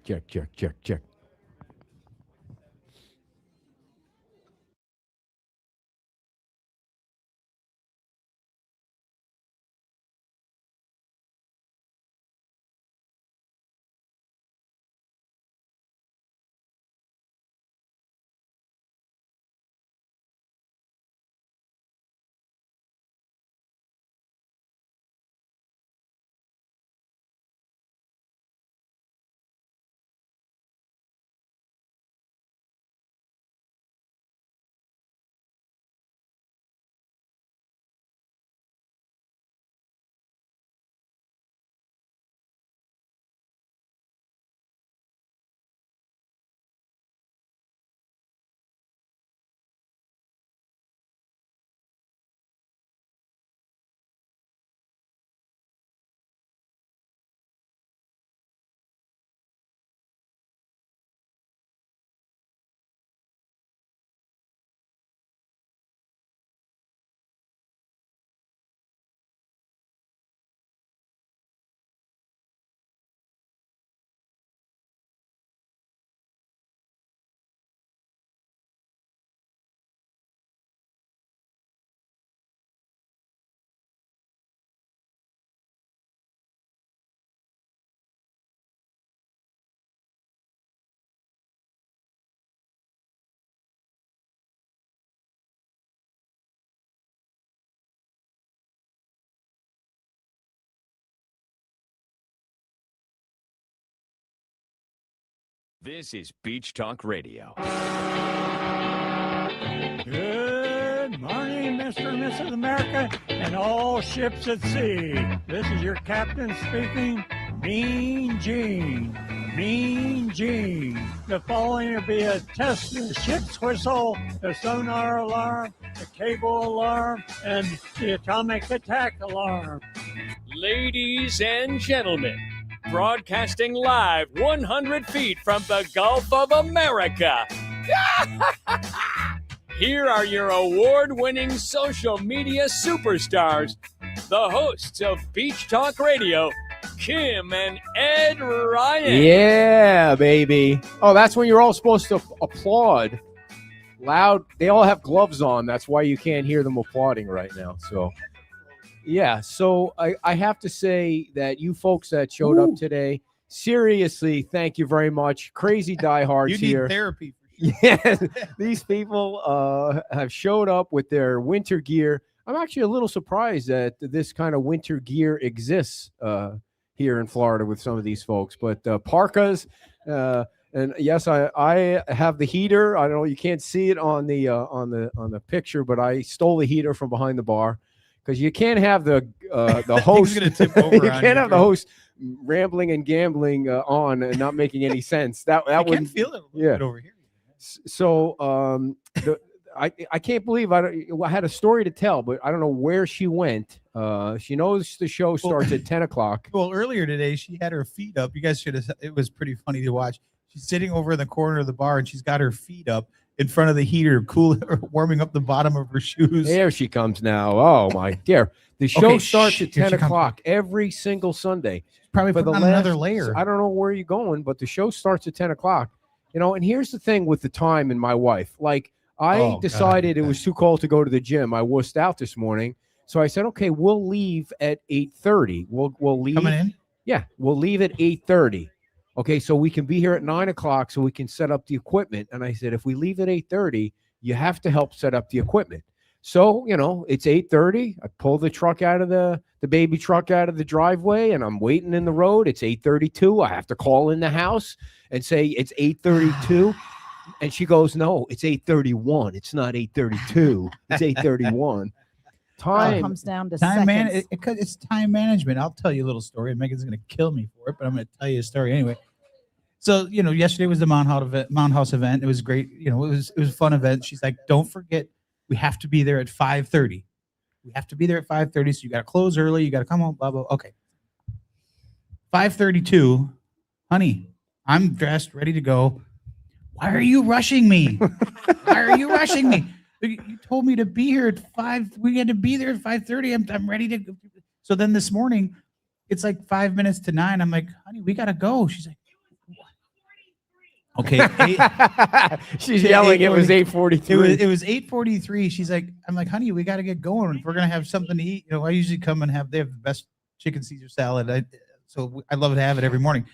check, check, check, check. This is Beach Talk Radio. Good morning, Mr. and Mrs. America, and all ships at sea. This is your captain speaking, Mean Gene. Mean Gene. The following will be a test of the ship's whistle, the sonar alarm, the cable alarm, and the atomic attack alarm. Ladies and gentlemen, broadcasting live 100 feet from the Gulf of America. Here are your award-winning social media superstars, the hosts of Beach Talk Radio, Kim and Ed Ryan. Yeah, baby. Oh, that's when you're all supposed to applaud loud. They all have gloves on. That's why you can't hear them applauding right now. So, yeah. So I have to say that you folks that showed up today, seriously, thank you very much. Crazy diehards You need here. therapy. Yeah, these people have showed up with their winter gear. I'm actually a little surprised that this kind of winter gear exists here in Florida with some of these folks. But parkas, and yes, I have the heater. I don't know, you can't see it on the picture, but I stole the heater from behind the bar because you can't have the host. Gonna tip over You on can't have the host rambling and gambling on and not making any sense. That I wouldn't can feel it a little yeah. bit over here. So I can't believe I had a story to tell, but I don't know where she went. She knows the show starts at 10 o'clock. Well, earlier today, she had her feet up. You guys should have. It was pretty funny to watch. She's sitting over in the corner of the bar, and she's got her feet up in front of the heater, warming up the bottom of her shoes. There she comes now. Oh, my dear. The show Okay, starts at here 10 she comes. o'clock every single Sunday. Probably For put the on another layer. I don't know where you're going, but the show starts at 10 o'clock. You know, and here's the thing with the time and my wife. Like, I decided it was too cold to go to the gym. I wussed out this morning. So I said, okay, we'll leave at 8:30. We'll leave. Coming in? Yeah, we'll leave at 8:30. Okay, so we can be here at 9 o'clock so we can set up the equipment. And I said, if we leave at 8:30, you have to help set up the equipment. So, you know, it's 8:30. I pull the truck out of the baby truck out of the driveway, and I'm waiting in the road. It's 8:32. I have to call in the house and say it's 8:32. And she goes, no, it's 8:31. It's not 8:32. It's 8:31. Time comes down to Time man, seconds. it's time management. I'll tell you a little story. Megan's going to kill me for it, but I'm going to tell you a story anyway. So, you know, yesterday was the Mount House event. It was great. You know, it was a fun event. She's like, don't forget, we have to be there at 5:30. We have to be there at 5:30. So you got to close early. You got to come home, blah, blah. Okay. 5:32, honey, I'm dressed, ready to go. Why are you rushing me? Why are you rushing me? You told me to be here at 5. We had to be there at 5:30. I'm ready to go. So then this morning, it's like 5 minutes to 9. I'm like, honey, we got to go. She's like, Okay. She's yelling. It was 8:43. It was 8:43. She's like, I'm like, honey, we got to get going. If we're gonna have something to eat, I usually come and they have the best chicken Caesar salad. So I love to have it every morning.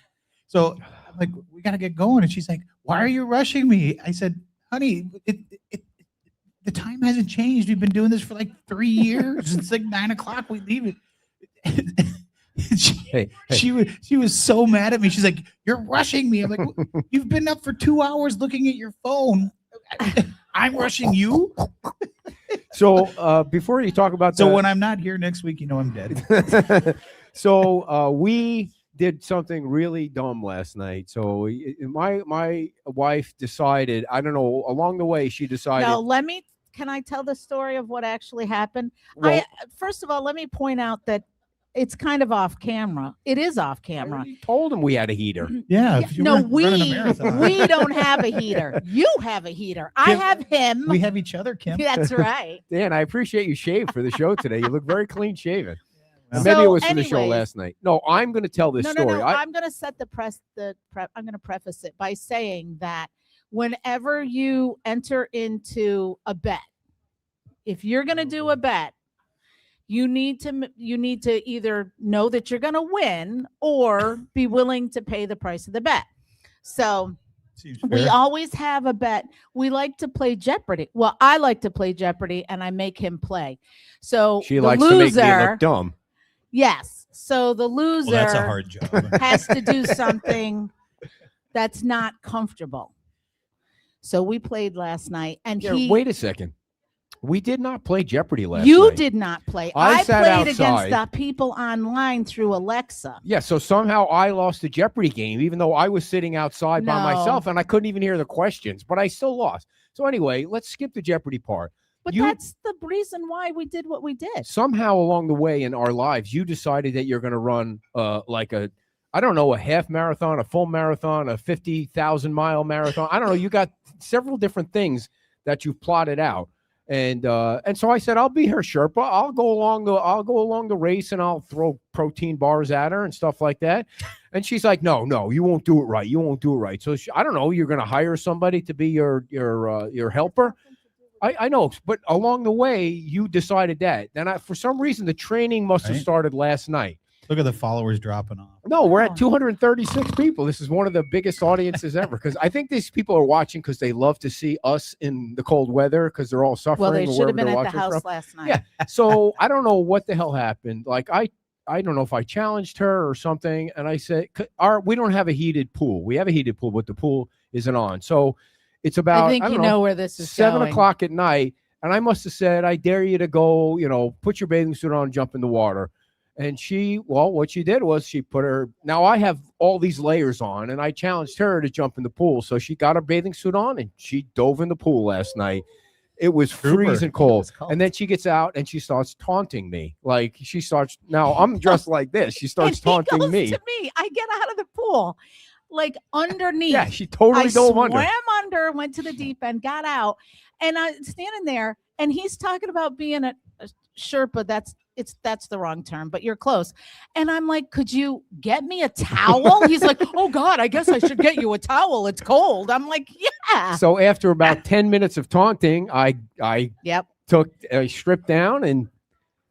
So I'm like, we got to get going. And she's like, why are you rushing me? I said, honey, the time hasn't changed. We've been doing this for like 3 years. It's like 9 o'clock. We leave it. She was so mad at me. She's like, you're rushing me. I'm like, you've been up for 2 hours looking at your phone. I'm rushing you. So before you talk about So when I'm not here next week, I'm dead. So we did something really dumb last night. So my wife decided, I don't know, along the way she decided. No, can I tell the story of what actually happened? Well- First of all, let me point out that it's kind of off camera. It is off I camera. already told him we had a heater. Yeah. Yeah, no, we don't have a heater. You have a heater. I Kim, have him. We have each other, Kim. That's right. Dan, I appreciate you shaved for the show today. You look very clean shaven. Well, Maybe it So was for the show anyways- last night. No, I'm going to tell this No, story. I'm going to set I'm going to preface it by saying that whenever you enter into a bet, if you're going to do a bet, you need to either know that you're going to win or be willing to pay the price of the bet. So Seems we fair. always have a bet. We like to play Jeopardy. Well, I like to play Jeopardy and I make him play. So she the likes loser, to make me look dumb. yes. So the loser Well, that's a hard job. has to do something that's not comfortable. So we played last night and Yeah, wait a second. We did not play Jeopardy last you night. did not play. I I sat played outside. against the people online through Alexa. Yeah, so somehow I lost the Jeopardy game, even though I was sitting outside by No. myself and I couldn't even hear the questions, but I still lost. So anyway, let's skip the Jeopardy part. But You- that's the reason why we did what we did. Somehow along the way in our lives, you decided that you're going to run like a half marathon, a full marathon, a 50,000 mile marathon. I don't know. You got several different things that you've plotted out. And so I said, I'll be her Sherpa. I'll go along the race and I'll throw protein bars at her and stuff like that. And she's like, no, you won't do it right. You won't do it right. So I don't know. You're going to hire somebody to be your helper. I know, but along the way, you decided that. Then for some reason, the training must have Right. started last night. Look at the followers dropping off. No, we're Oh. at 236 people. This is one of the biggest audiences ever because I think these people are watching because they love to see us in the cold weather because they're all suffering. Well, they or should have wherever been they're at the watching house from. last night. Yeah. So I don't know what the hell happened. Like I don't know if I challenged her or something, and I said, we don't have a heated pool. We have a heated pool, but the pool isn't on. So it's about I think don't you know, know where this is 7 going. o'clock at night. And I must have said, I dare you to go, put your bathing suit on and jump in the water. And what she did was she put now I have all these layers on and I challenged her to jump in the pool. So she got her bathing suit on and she dove in the pool last night. It was Trooper. freezing cold. was cold. And then she gets out and she starts taunting me. Like now I'm dressed like this. She starts And he taunting goes me. to me. I get out of the pool, like underneath. Yeah, she totally I dove swam under. went to the deep end, got out, and I'm standing there, and he's talking about being a Sherpa. That's the wrong term, but you're close. And I'm like, could you get me a towel? He's like, oh God, I guess I should get you a towel. It's cold. I'm like, yeah. So after about 10 minutes of taunting, I Yep. stripped down and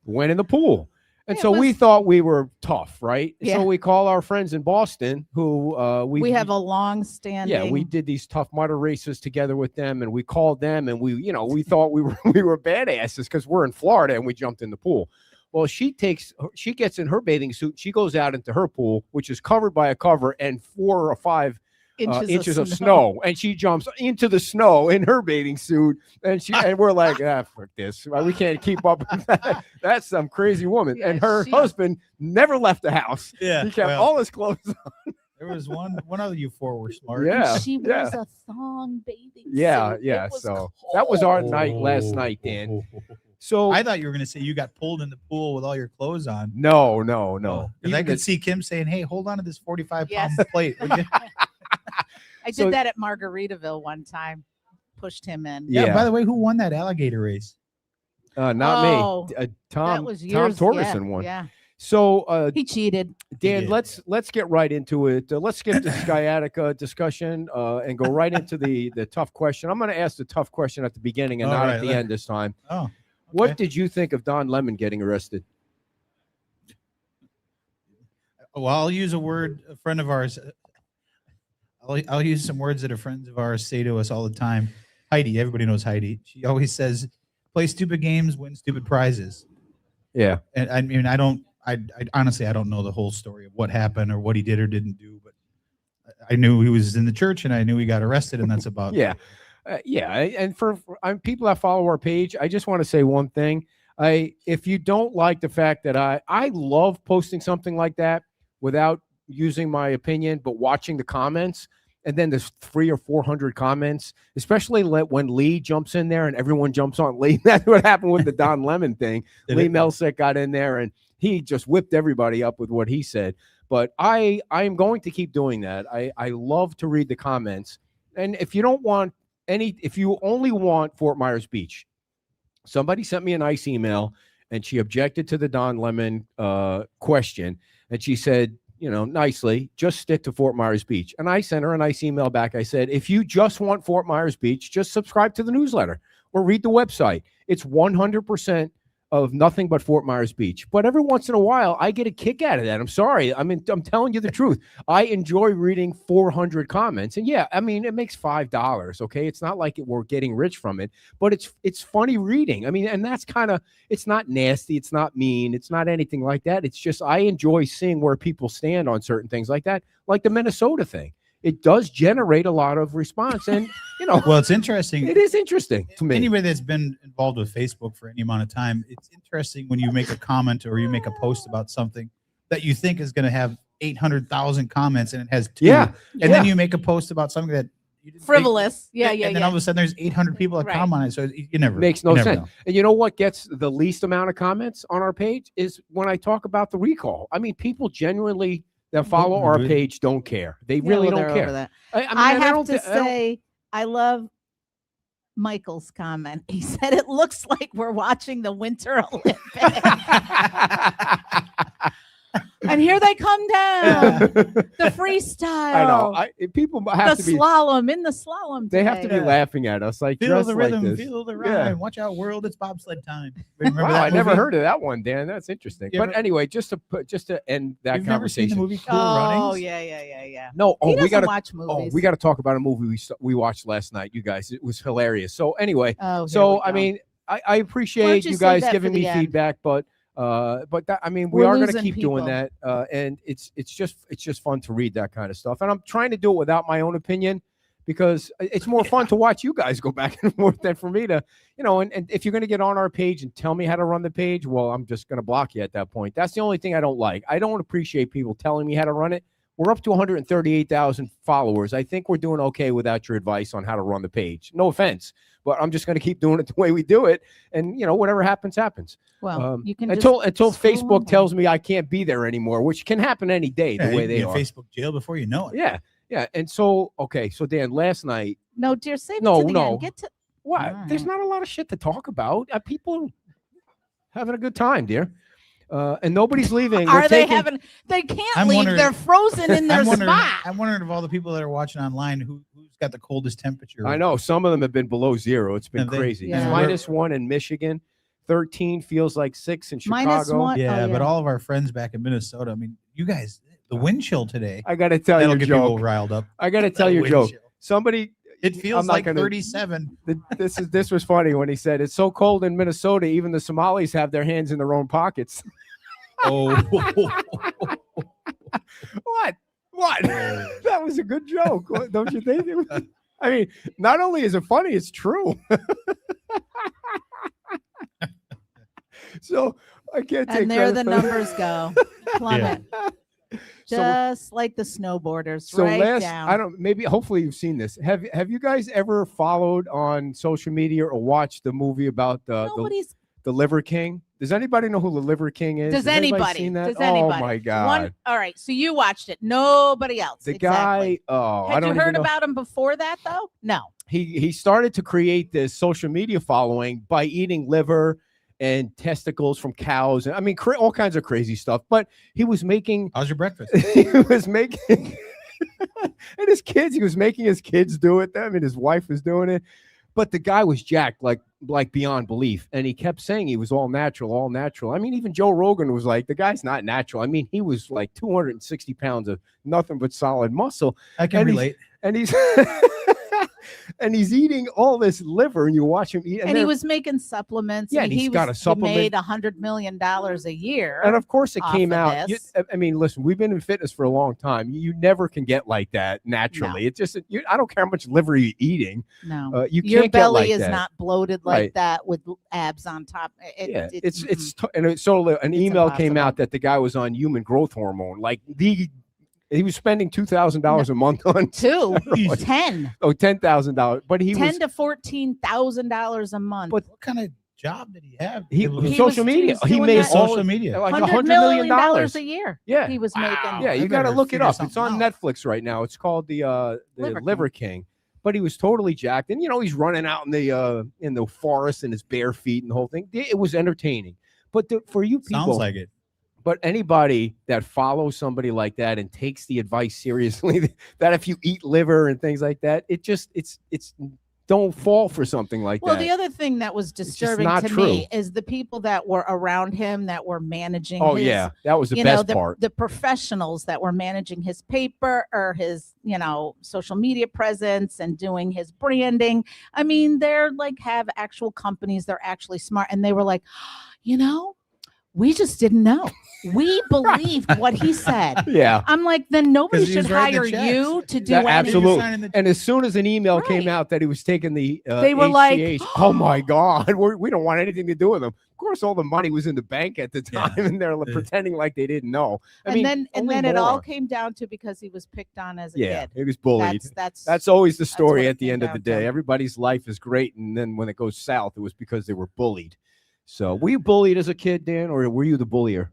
went in the pool. And It so we was- thought we were tough, right? Yeah. So we call our friends in Boston who We have a long standing. yeah, we did these Tough Mudder races together with them, and we called them, and we thought we were badasses because we're in Florida and we jumped in the pool. Well, she gets in her bathing suit, she goes out into her pool, which is covered by a cover and 4 or 5 inches of snow, and she jumps into the snow in her bathing suit, and we're like, fuck this, we can't keep up with that. That's some crazy woman. Yeah, and her she- husband never left the house. Yeah. He kept well, all his clothes on. there was one of you four were smart. Yeah. She wears a thong bathing Yeah, suit. yeah, It was so that was our night last Oh. night, Dan. So I thought you were going to say you got pulled in the pool with all your clothes on. no. Because Even I could the- see Kim saying, "Hey, hold on to this 45-pound Yes. plate." would you?" I did So- that at Margaritaville one time. Pushed him in. Yeah. Yeah. By the way, who won that alligator race? not Oh, me. that Tom was Tom years. Torgerson won. Yeah. So He cheated. Dan, did, let's get right into it. Let's skip the sciatica discussion and go right into the tough question. I'm going to ask the tough question at the beginning and All not right, at the let- end this time. Oh, What okay. did you think of Don Lemon getting arrested? Well, I'll use a word a friend of ours. I'll use some words that a friends of ours say to us all the time. Heidi, everybody knows Heidi. She always says, "Play stupid games, win stupid prizes." Yeah. And I mean, I honestly, I don't know the whole story of what happened or what he did or didn't do, but I knew he was in the church and I knew he got arrested, and that's about Yeah. And for people that follow our page, I just want to say one thing. If you don't like the fact that I love posting something like that without using my opinion, but watching the comments, and then there's 300 or 400 comments, especially when Lee jumps in there and everyone jumps on Lee. That's what happened with the Don Lemon thing. Did Lee it? Melsick got in there and he just whipped everybody up with what he said. But I am going to keep doing that. I love to read the comments. And if you don't want if you only want Fort Myers Beach, somebody sent me a nice email and she objected to the Don Lemon question. And she said, nicely, just stick to Fort Myers Beach. And I sent her a nice email back. I said, if you just want Fort Myers Beach, just subscribe to the newsletter or read the website. It's 100% of nothing but Fort Myers Beach. But every once in a while, I get a kick out of that. I'm sorry. I'm telling you the truth. I enjoy reading 400 comments. And yeah, I mean, it makes $5. Okay. It's not like we're getting rich from it, but it's funny reading. I mean, and that's it's not nasty. It's not mean. It's not anything like that. It's just, I enjoy seeing where people stand on certain things like that, like the Minnesota thing. It does generate a lot of response. And, Well, it's interesting. it is interesting to me. Anybody that's been involved with Facebook for any amount of time, it's interesting when you make a comment or you make a post about something that you think is going to have 800,000 comments and it has 2. Yeah. And then you make a post about something that you didn't think- Frivolous. Yeah, and yeah, then all of a sudden there's 800 people that Right. comment on it. So you never Makes you no never sense. know. And you know what gets the least amount of comments on our page is when I talk about the recall. I mean, people genuinely that follow our Really? page don't care. They Yeah, really well, don't they're care. over that. I mean, I and have don't to thi- I don't- say, I love Michael's comment. He said it looks like we're watching the Winter Olympics. And here they come down. The freestyle. I know. People have the to be. slalom in the slalom. They have to be today. laughing at us, like Feel dressed the like rhythm, this. feel the rhyme. Yeah. Watch out, world! It's bobsled time. Remember Wow, that I never movie? heard of that one, Dan. That's interesting. You But ever- anyway, just to end that You've never seen conversation. the movie Cool Oh, Runnings? yeah. No, He we doesn't got to. watch Oh, movies. we got to talk about a movie we watched last night, you guys. It was hilarious. So anyway, Oh, here so we I go. mean, I appreciate you you save guys that for giving the me end? feedback, but that, I mean, we We're are going to losing keep doing people. that, and it's just fun to read that kind of stuff, and I'm trying to do it without my own opinion because it's more fun to watch you guys go back and forth than for me to, and if you're going to get on our page and tell me how to run the page, well, I'm just going to block you at that point. That's the only thing I don't like. I don't appreciate people telling me how to run it. We're up to 138,000 followers. I think we're doing okay without your advice on how to run the page. No offense, but I'm just going to keep doing it the way we do it. And, whatever happens, happens. Well, you can Until scroll Facebook on. tells me I can't be there anymore, which can happen any day Yeah, the you way can they be in are. Facebook jail before you know it. Yeah. Yeah. And so, okay. So, Dan, last night, No, dear, save it No, to the no. end. Get to what? All There's right. not a lot of shit to talk about. People having a good time, dear. And nobody's leaving. We're Are they taking- having? They can't I'm leave. wondering- They're frozen in their I'm wondering spot. of all the people that are watching online who's got the coldest temperature. I know some of them have been below zero. It's been Have they? crazy. Yeah. It's -1 in Michigan, 13 feels like 6 in Chicago. -1. Yeah, Oh, but all of our friends back in Minnesota. I mean, you guys, the wind chill today. I got to tell you That'll a get people joke. riled up. I got to tell The you a wind joke. chill. Somebody, It I'm feels not like gonna- 37. this was funny when he said it's so cold in Minnesota, even the Somalis have their hands in their own pockets. Oh, What? That was a good joke, don't you think? I mean, not only is it funny, it's true. So I can't take And there credit the for that. numbers go. Plummet. So- Just like the snowboarders. So right down. I don't. Maybe, hopefully, you've seen this. Have you guys ever followed on social media or watched the movie about the Liver King? Does anybody know who the Liver King is? Does Has anybody anybody? seen that? Does anybody? Oh my god! One. All right. So you watched it. Nobody else. The Exactly. guy. Oh, I Had don't you even heard know. about him before that though? No. He started to create this social media following by eating liver and testicles from cows. I mean, all kinds of crazy stuff. But he was making. How's your breakfast? He was making. And his kids, he was making his kids do it. I mean, his wife was doing it. But the guy was jacked like beyond belief. And he kept saying he was all natural, all natural. I mean, even Joe Rogan was like, the guy's not natural. I mean, he was like 260 pounds of nothing but solid muscle. I can And relate. And he's and he's eating all this liver, and you watch him eat. And he was making supplements. Yeah, I and mean, he's he got was, a supplement. He made $100 million a year. And of course, it off came of out. this. I mean, listen, we've been in fitness for a long time. You never can get like that naturally. It's just, I don't care how much liver you're eating. No, You your can't belly get like is that. not bloated like Right. that with abs on top. Yeah, mm-mm. an email came impossible. out that the guy was on human growth hormone. Like he was spending $2,000 a month on Two, Easy. 10, $10,000, but he 10 was to $14,000 a month. But What kind of job did he have? he It was He social was media. He doing made that- all social media. like $100 $100 million a year. Yeah, He was making. yeah. You I got to better look it figure up. It's something on out. Netflix right now. It's called the Liver Liver King. But he was totally jacked, and he's running out in the forest in his bare feet and the whole thing. It was entertaining. But for you people, Sounds like it. But anybody that follows somebody like that and takes the advice seriously, that if you eat liver and things like that, it's don't fall for something like Well, that. the other thing that was just disturbing not to true. me is the people that were around him that were managing. Oh his, yeah, that was the you know, best part. the professionals that were managing his paper or his, social media presence and doing his branding. I mean, they're like have actual companies. They're actually smart. And they were like, we just didn't know. We believed what he said. Yeah. I'm like, then nobody 'Cause he should was writing hire the checks. you to do Yeah, anything. absolutely. Signing the- And as soon as an email came Right. out that he was taking the They were like, HGH, oh my God, we don't want anything to do with him. Of course, all the money was in the bank at the Yeah. time, and they're Yeah. pretending like they didn't know. And then only it all morons. came down to because he was picked on as a Yeah, kid. he was bullied. That's That's always the what story it at the came end of the down day. to. Everybody's life is great, and then when it goes south, it was because they were bullied. So, were you bullied as a kid, Dan, or were you the bullier?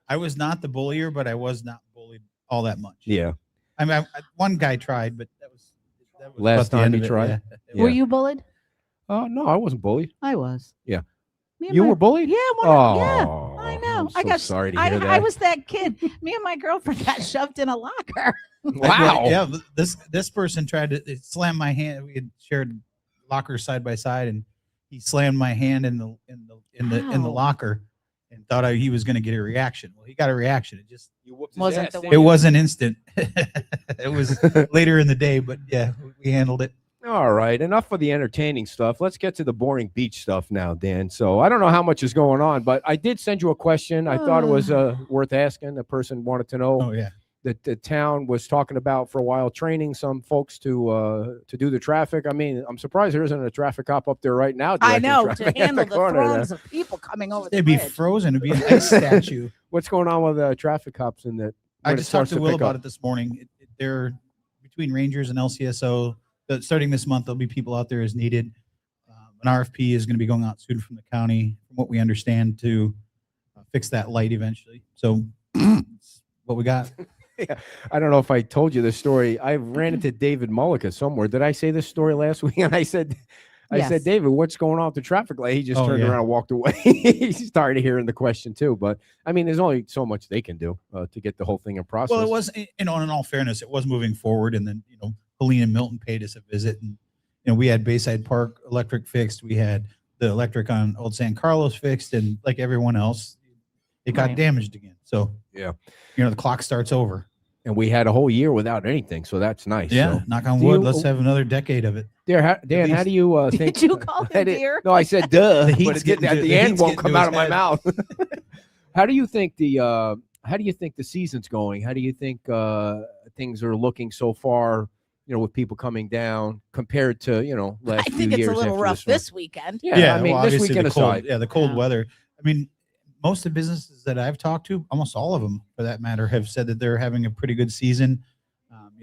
I was not the bullier, but I was not bullied all that much. Yeah. I mean, one guy tried, but that was Last about the time end he of it, tried? yeah. Were Yeah. you bullied? Oh no, I wasn't bullied. I was. Yeah. Me and You my- were bullied? Yeah, Oh, yeah. I know. I'm so sorry to hear that. I was that kid. Me and my girlfriend got shoved in a locker. Wow. Yeah. This person tried to slam my hand. We had shared lockers side by side, and he slammed my hand in the Wow. locker, and thought he was going to get a reaction. Well, he got a reaction. It just You whooped his Wasn't ass, the didn't one- it you? wasn't instant. It was later in the day, but yeah, we handled it. All right, enough of the entertaining stuff. Let's get to the boring beach stuff now, Dan. So I don't know how much is going on, but I did send you a question. I thought it was worth asking. The person wanted to know Oh yeah. that the town was talking about for a while, training some folks to do the traffic. I mean, I'm surprised there isn't a traffic cop up there right now. I directing know, traffic to at handle the corner there. throngs of people coming over the They'd be bridge. frozen. It'd be an ice statue. What's going on with traffic cops in that? I when it just talked starts to Will pick about up? it this morning. They're between Rangers and LCSO. Starting this month, there'll be people out there as needed. An RFP is going to be going out soon from the county, from what we understand, to fix that light eventually. So, that's what we got. I don't know if I told you this story. I ran into David Mullica somewhere. Did I say this story last week? And I said, Yes. David, what's going on with the traffic light? He just Oh, turned yeah. around and walked away. He's tired of hearing the question too. But I mean, there's only so much they can do to get the whole thing in process. Well, it was, in all fairness, it was moving forward. And then, Helene and Milton paid us a visit. And, we had Bayside Park electric fixed. We had the electric on Old San Carlos fixed. And like everyone else, it got Right. damaged again. So, Yeah. The clock starts over. And we had a whole year without anything, so that's nice. Yeah. So, Knock on Do wood. you- Let's have another decade of it. Dan, how least- do you think? Did you call I him didn't- dear? No, I said duh, The but heat's it didn't, getting at to- the the end heat's won't getting come to out his of my head. mouth. How do you think the season's going? How do you think things are looking so far? With people coming down compared to last I few think it's years a little after rough one? this weekend. Yeah, I mean, well, this obviously weekend the cold, aside. the cold Yeah. weather. I mean, most of the businesses that I've talked to, almost all of them for that matter, have said that they're having a pretty good season.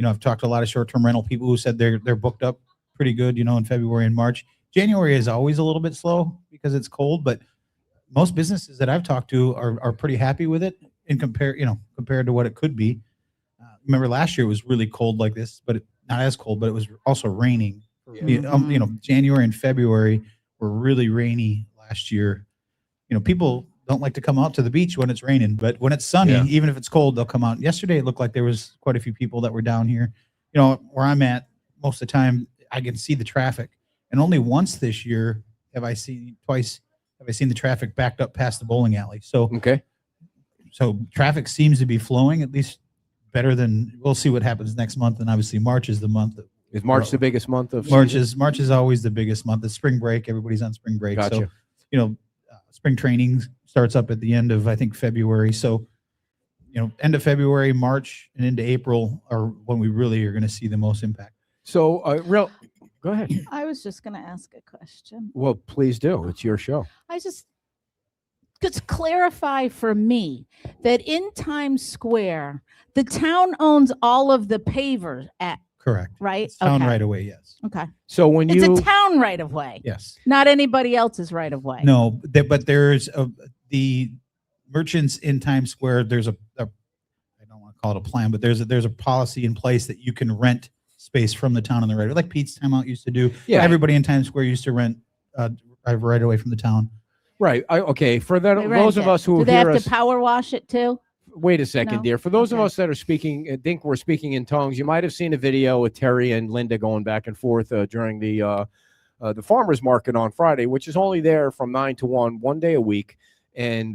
I've talked to a lot of short-term rental people who said they're booked up pretty good, in February and March. January is always a little bit slow because it's cold, but most businesses that I've talked to are pretty happy with it compared to what it could be. Remember last year it was really cold like this, but not as cold, but it was also raining. Yeah. January and February were really rainy last year. people don't like to come out to the beach when it's raining, but when it's sunny, Yeah. even if it's cold, they'll come out. Yesterday, it looked like there was quite a few people that were down here. Where I'm at, most of the time, I can see the traffic. And only once this year have I seen the traffic backed up past the bowling alley. So Okay. traffic seems to be flowing, at least better than, we'll see what happens next month. And obviously March is the month. Is March the biggest month of March season? is always the biggest month. It's spring break. Everybody's on spring break. Gotcha. So, spring training starts up at the end of, I think, February. So, end of February, March, and into April are when we really are going to see the most impact. So, go ahead. I was just going to ask a question. Well, please do. It's your show. I just clarify for me that in Times Square, the town owns all of the pavers Correct. right? It's town Okay. right away. Yes. Okay. So when It's you a town right of way, Yes. not anybody else's right of way. No, but there's the merchants in Times Square. There's I don't want to call it a plan, but there's a policy in place that you can rent space from the town on the right, like Pete's Time Out used to do. Yeah. Everybody in Times Square used to rent right away from the town. right, okay, for They those rent of it. us who Do they hear have us, to power wash it too? wait a second, No? dear. For those of Okay. us that are speaking, think we're speaking in tongues, you might have seen a video with Terry and Linda going back and forth during the farmers market on Friday, which is only there from 9 to 1 day a week. And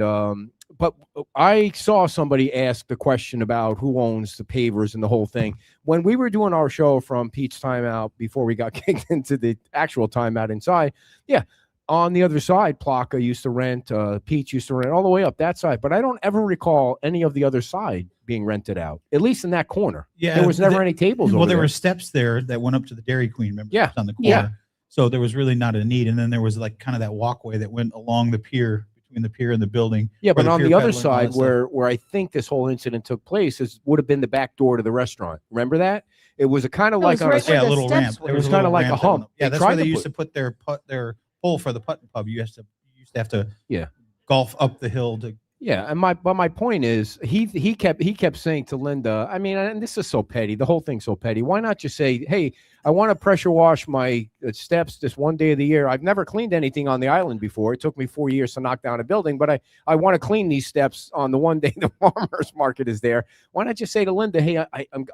but I saw somebody ask the question about who owns the pavers and the whole thing. When we were doing our show from Pete's Timeout before we got kicked into the actual timeout inside, yeah, on the other side, Plaka used to rent, Pete's used to rent all the way up that side. But I don't ever recall any of the other side being rented out, at least in that corner. Yeah. There was never any tables Well, over there there. were steps there that went up to the Dairy Queen. Remember? Yeah. On the corner. Yeah. So there was really not a need. And then there was like kind of that walkway that went along the pier, between the pier and the building. Yeah, where but on pier the other peddler and all side, that stuff. where I think this whole incident took place, would have been the back door to the restaurant. Remember that? It was a kind of It like was on right a where Yeah, a the little steps ramp. were. There It was a kinda little like a ramp that went hump. up. Yeah, They that's tried where to they used to put their pole for the putt and pub. You used to have to Yeah. golf up the hill to. Yeah, and my point is he kept saying to Linda, I mean, and this is so petty. The whole thing's so petty. Why not just say, hey, I want to pressure wash my steps this 1 day of the year. I've never cleaned anything on the island before. It took me 4 years to knock down a building, but I want to clean these steps on the 1 day the farmers market is there. Why not just say to Linda, hey,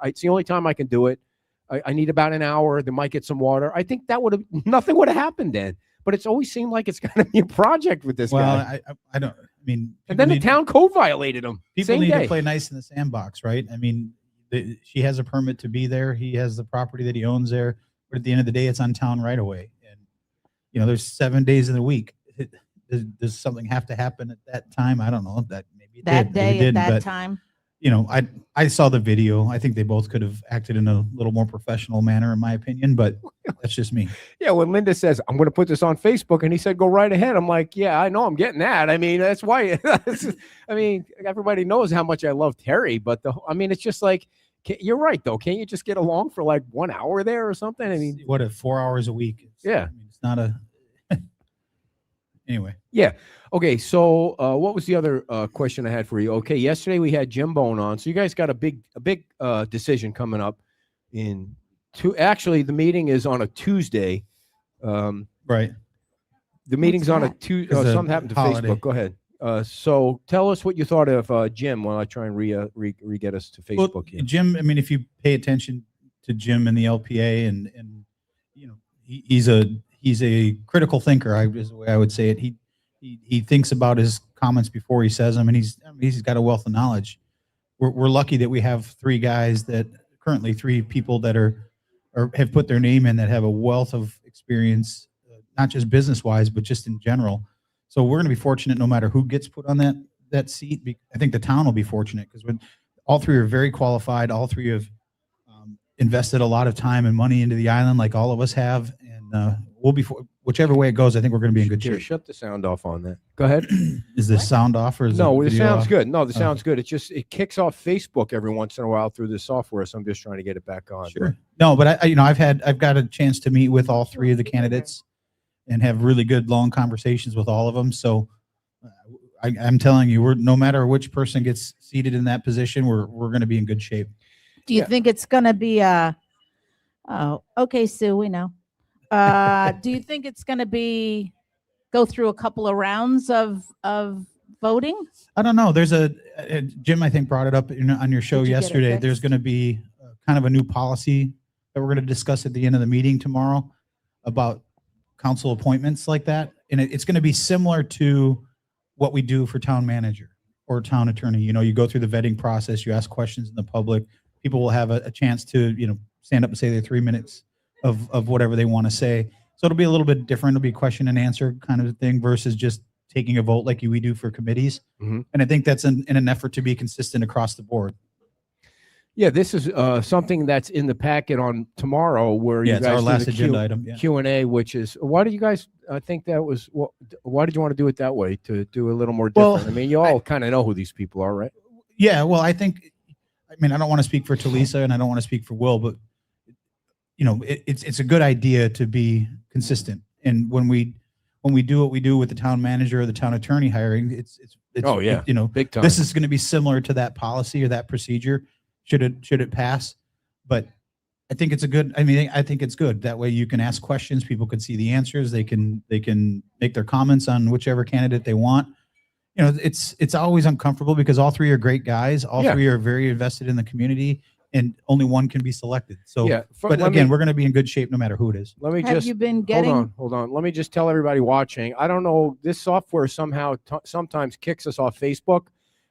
it's the only time I can do it. I need about an hour. They might get some water. I think that nothing would have happened then. But it's always seemed like it's got to be a project with this Well, guy. I don't. I mean, And then the people town code violated him. People Same need day. to play nice in the sandbox, right? I mean, she has a permit to be there. He has the property that he owns there. But at the end of the day, it's on town right away. And there's 7 days in the week. Does something have to happen at that time? I don't know. That maybe it That did, maybe it day at didn't, that but, time. I saw the video. I think they both could have acted in a little more professional manner, in my opinion. But that's just me. Yeah, when Linda says, I'm going to put this on Facebook, and he said, go right ahead. I'm like, yeah, I know I'm getting that. I mean, that's why. I mean, everybody knows how much I love Terry, but it's just like, you're right, though. Can't you just get along for like 1 hour there or something? I mean, What, 4 hours a week? Yeah. I mean, it's not a. Anyway. yeah. Okay, so what was the other question I had for you? Okay, yesterday we had Jim Bone on. So you guys got a big decision coming up in actually, the meeting is on a Tuesday. Right. The meeting's on a that? Tuesday. It's a Something happened to holiday. Facebook. Go ahead. So tell us what you thought of Jim while I try and re-get us to Facebook. Well, here. Jim, I mean, if you pay attention to Jim and the LPA, and he's a critical thinker. Is the way I would say it. He thinks about his comments before he says them, and he's got a wealth of knowledge. We're lucky that we have three people that have put their name in that have a wealth of experience, not just business wise, but just in general. So we're going to be fortunate no matter who gets put on that seat. I think the town will be fortunate because all three are very qualified. All three have invested a lot of time and money into the island, like all of us have, and we'll be whichever way it goes. I think we're going to be in good Here, shape. shut the sound off on that. Go ahead. Is the sound off or is No, the the video sound's off? good. No, the Okay. sound's good. It kicks off Facebook every once in a while through the software, so I'm just trying to get it back on. Sure. No, but I've got a chance to meet with all three of the candidates and have really good long conversations with all of them. So I'm telling you, no matter which person gets seated in that position, we're going to be in good shape. Do you Yeah. think it's going to be okay, Sue, we know. Do you think it's going to be go through a couple of rounds of voting? I don't know. There's Jim, I think, brought it up on your show Did you get it yesterday. There's fixed? going to be kind of a new policy that we're going to discuss at the end of the meeting tomorrow about council appointments like that. And it's going to be similar to what we do for town manager or town attorney. You go through the vetting process, you ask questions in the public. People will have a chance to, stand up and say their 3 minutes of whatever they want to say. So it'll be a little bit different. It'll be question and answer kind of a thing versus just taking a vote like we do for committees. Mhm. And I think that's in an effort to be consistent across the board. Yeah, this is something that's in the packet on tomorrow where Yeah, you it's guys our do last the agenda item. Yeah. Q&A, which is, why do you guys think that was, why did you want to do it that way, to do a little more Well, different? I mean, you all kind of know who these people are, right? Yeah, well, I don't want to speak for Talisa and I don't want to speak for Will, but it's a good idea to be consistent. And when we do what we do with the town manager or the town attorney hiring, it's Oh, yeah. Big time. this is going to be similar to that policy or that procedure should it pass. But I think it's I think it's good. That way you can ask questions, people can see the answers, they can make their comments on whichever candidate they want. It's always uncomfortable because all three are great guys. All Yeah. three are very invested in the community and only one can be selected. So, Yeah, but again, we're going to be in good shape no matter who it is. let me Have just you been getting? hold on. Let me just tell everybody watching. I don't know. This software somehow sometimes kicks us off Facebook,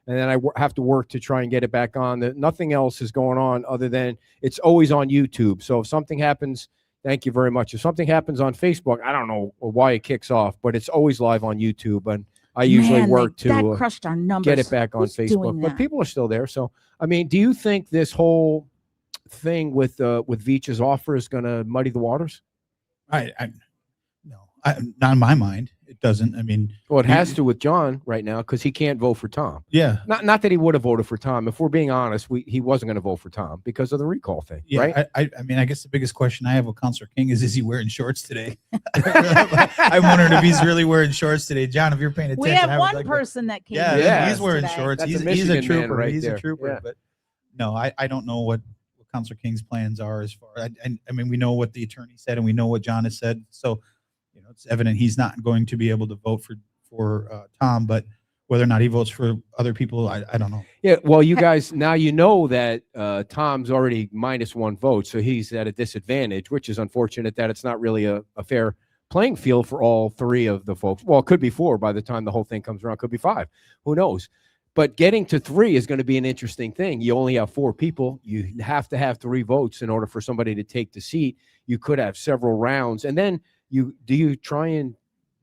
and then I have to work to try and get it back on. Nothing else is going on other than it's always on YouTube. So if something happens, thank you very much. If something happens on Facebook, I don't know why it kicks off, but it's always live on YouTube, and I usually work that to crushed our numbers. get it back on Who's Facebook. doing But that? people are still there. So I mean, do you think this whole thing with Veach's offer is going to muddy the waters? Not in my mind. It doesn't. I mean, Well, it has to with John right now because he can't vote for Tom. yeah. Not that he would have voted for Tom. If we're being honest, he wasn't going to vote for Tom because of the recall thing, Yeah, right? I mean, I guess the biggest question I have with Counselor King is he wearing shorts today? I'm wondering if he's really wearing shorts today. John, if you're paying attention. We have I would one like to- person that came. Yeah, with Yeah. he's us wearing today. shorts. That's a He's a Michigan man trooper. right He's there. a trooper. Yeah. But no, I don't know what Counselor King's plans are as far. I mean, we know what the attorney said and we know what John has said. So, it's evident he's not going to be able to vote for Tom, but whether or not he votes for other people, I don't know. Yeah. Well, you guys, now you know that Tom's already -1 vote, so he's at a disadvantage, which is unfortunate that it's not really a fair playing field for all three of the folks. Well, it could be 4 by the time the whole thing comes around. It could be 5. Who knows? But getting to 3 is going to be an interesting thing. You only have 4 people. You have to have 3 votes in order for somebody to take the seat. You could have several rounds. And then do you try and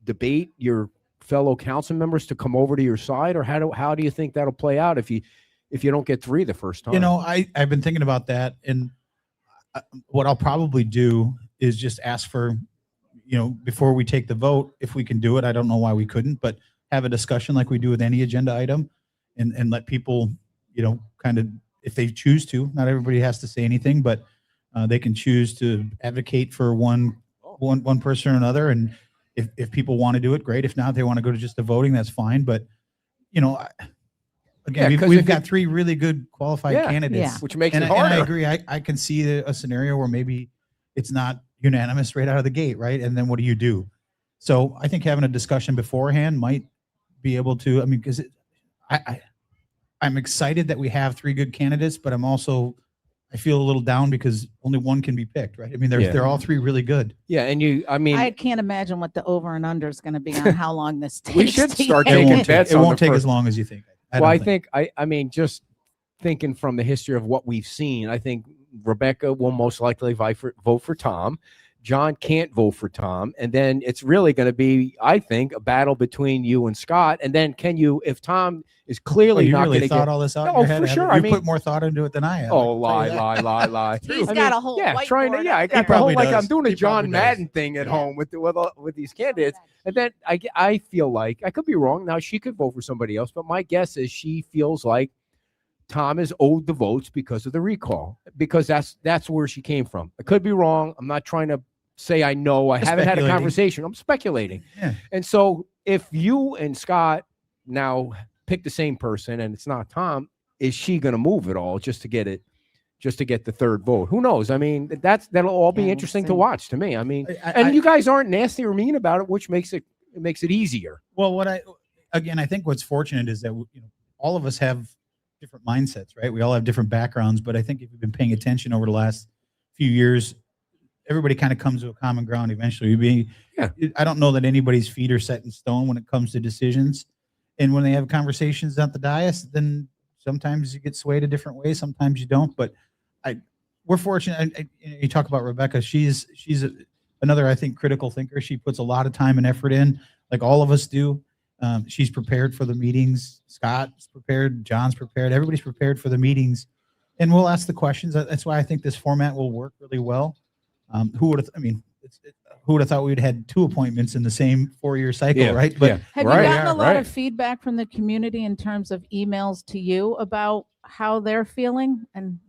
debate your fellow council members to come over to your side, or how do you think that'll play out if you don't get 3 the first time? I've been thinking about that, and what I'll probably do is just ask for, before we take the vote, if we can do it. I don't know why we couldn't, but have a discussion like we do with any agenda item, and let people, kind of, if they choose to. Not everybody has to say anything, but they can choose to advocate for one person or another, and if people want to do it, great. If not, they want to go to just the voting, that's fine. But again, Yeah, 'cause we've if got 3 really good qualified Yeah. candidates, Yeah. which makes and it I harder. agree. I can see a scenario where maybe it's not unanimous right out of the gate, right? And then what do you do? So I think having a discussion beforehand might be able to. I mean, because I'm excited that we have 3 good candidates, but I feel a little down because only one can be picked, right? I mean, Yeah. they're all 3 really good. Yeah, and I mean, I can't imagine what the over and under is going to be on how long this takes. We should to start get taking it. won't bets take, it on won't the take first- as long as you think. well, I think I mean, just thinking from the history of what we've seen, I think Rebecca will most likely vote for Tom. John can't vote for Tom, and then it's really going to be, I think, a battle between you and Scott. And then if Tom is clearly you not really going to thought get, all this out. in No, your head, for haven't sure. you? I You mean- put more thought into it than I have. oh, I can tell you that. lie. He's I got mean, a whole yeah, trying to, whiteboard yeah, I up got there. the whole, probably like does. I'm doing a He John probably does. Madden thing at home with these candidates. And then I feel like, I could be wrong. Now she could vote for somebody else, but my guess is she feels like Tom is owed the votes because of the recall, because that's where she came from. I could be wrong. I'm not trying to say I know. I Just haven't had a speculating. conversation. I'm speculating. Yeah. And so if you and Scott now pick the same person and it's not Tom, is she going to move at all just to get the 3rd vote? Who knows? I mean, that'll all be Yeah, we'll interesting to see. watch to me. I mean, I- and you guys aren't nasty or mean about it, which makes it it makes it easier. Well, I think what's fortunate is that all of us have different mindsets, right? We all have different backgrounds, but I think if you've been paying attention over the last few years, everybody kind of comes to a common ground eventually. I don't know that anybody's feet are set in stone when it comes to decisions. And when they have conversations at the dais, then sometimes you get swayed a different way, sometimes you don't. But we're fortunate. You talk about Rebecca. She's another, I think, critical thinker. She puts a lot of time and effort in, like all of us do. She's prepared for the meetings. Scott's prepared. John's prepared. Everybody's prepared for the meetings. And we'll ask the questions. That's why I think this format will work really well. Who would have thought we'd had 2 appointments in the same 4-year cycle, right? But have you gotten a lot of feedback from the community in terms of emails to you about how they're feeling? And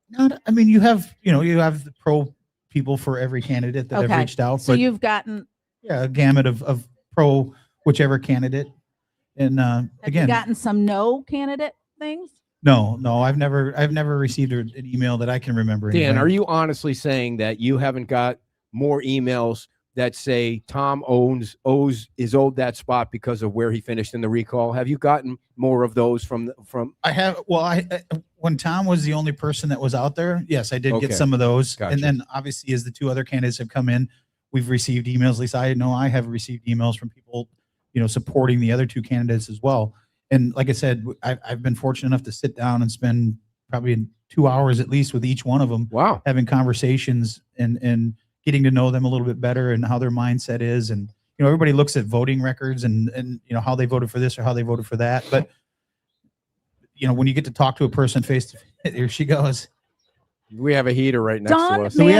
not, I mean, you have the pro people for every candidate that have reached out. So but you've gotten a gamut of pro whichever candidate. And have again, you gotten some no candidate things? No, I've never received an email that I can remember. Dan, anyway. are you honestly saying that you haven't got more emails that say Tom is owed that spot because of where he finished in the recall? Have you gotten more of those from? I have. Well, when Tom was the only person that was out there, yes, I did get some of those. Gotcha. And then obviously, as the 2 other candidates have come in, we've received emails. At least I know I have received emails from people, supporting the other 2 candidates as well. And like I said, I've been fortunate enough to sit down and spend probably 2 hours at least with each one of them. Wow. Having conversations and getting to know them a little bit better and how their mindset is. And, everybody looks at voting records and how they voted for this or how they voted for that. But, when you get to talk to a person face to face, here she goes. We have a heater right next to us. Do we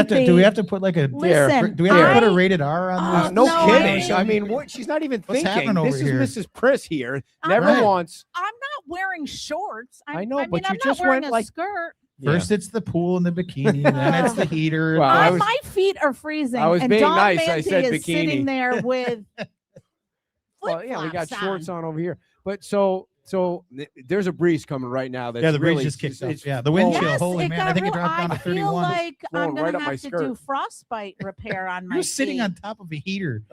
have to put like a, Listen, do we have to put a rated R on this? No No, kidding. I- I mean, what? She's not even What's thinking. happening This over is here? Mrs. Priss here. I'm Never not- once. I'm not wearing shorts. I know, but you I'm just not wearing went a like- skirt. First it's the pool and the bikini, then it's the heater. Well, I was- My feet are freezing. I was and being Don nice. I Manty said is bikini. sitting there with Well, yeah, we got flip-flops shorts on over here. But so there's a breeze coming right now. That's the breeze really, just kicked up. it's Yeah, the wind blowing- chill. Yes, Holy it man, got I think it real- dropped down to I feel 31. like I'm Blowing right gonna up my have to skirt. do frostbite repair on my You're sitting feet. on top of a heater.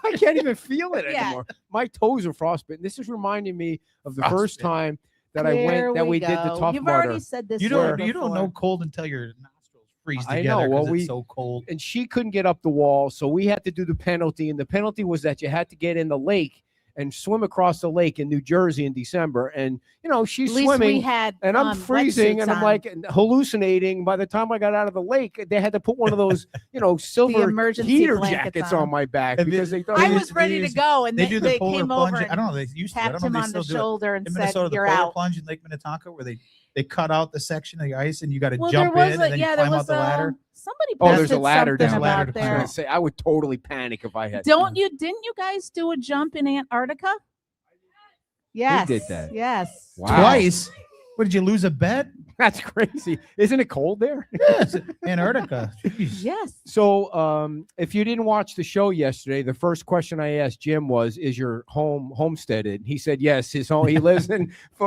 I can't even feel it Yeah. anymore. My toes are frostbitten. This is reminding me of the first Frostbitten. time that There we we did the go. Tough You've Mudder. already said this. You story don't before. know cold until your nostrils freeze I together. know. Well, 'cause we- it's so cold. And she couldn't get up the wall, so we had to do the penalty. And the penalty was that you had to get in the lake and swim across the lake in New Jersey in December. And she's At least swimming. we had And I'm freezing, wetsuits and I'm on. like hallucinating. By the time I got out of the lake, they had to put one of those, silver emergency heater blankets jackets on. on my back And because they thought I it was ready to go, and They they, do the polar came plunge. over I don't know. They used to. I tapped don't him know if on they the still do it. shoulder and In said, Minnesota, the "You're polar out." plunge in Lake Minnetonka, where they cut out the section of the ice and you got to Well, jump there was in and then you there climb was out the ladder. Somebody Oh, there's a posted ladder something down. ladder about to I was there. gonna say I would totally panic if I had. Didn't you guys do a jump in Antarctica? Yes. did that. Yes. Wow. Twice. What, did you lose a bet? That's crazy. Isn't it cold there? Yes, Antarctica. Jeez. Yes. So, if you didn't watch the show yesterday, the first question I asked Jim was, "Is your home homesteaded?" He said, "Yes." His home. He lives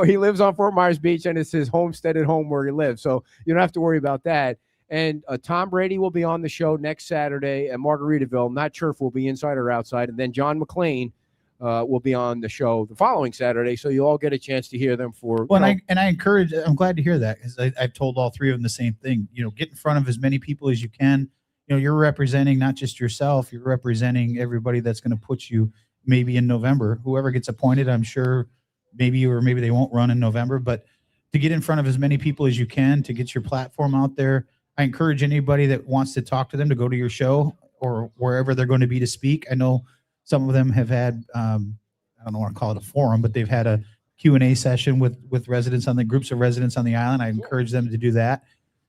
he lives on Fort Myers Beach, and it's his homesteaded home where he lives. So you don't have to worry about that. And Tom Brady will be on the show next Saturday at Margaritaville. I'm not sure if we'll be inside or outside. And then John McClain will be on the show the following Saturday. So you all get a chance to hear them for. Well, I encourage. I'm glad to hear that because I've told all 3 of them the same thing. Get in front of as many people as you can. You're representing not just yourself. You're representing everybody that's going to put you maybe in November. Whoever gets appointed, I'm sure maybe they won't run in November. But to get in front of as many people as you can to get your platform out there. I encourage anybody that wants to talk to them to go to your show or wherever they're going to be to speak. I know some of them have had, I don't want to call it a forum, but they've had a Q&A session with residents on the groups of residents on the island. I encourage them to do that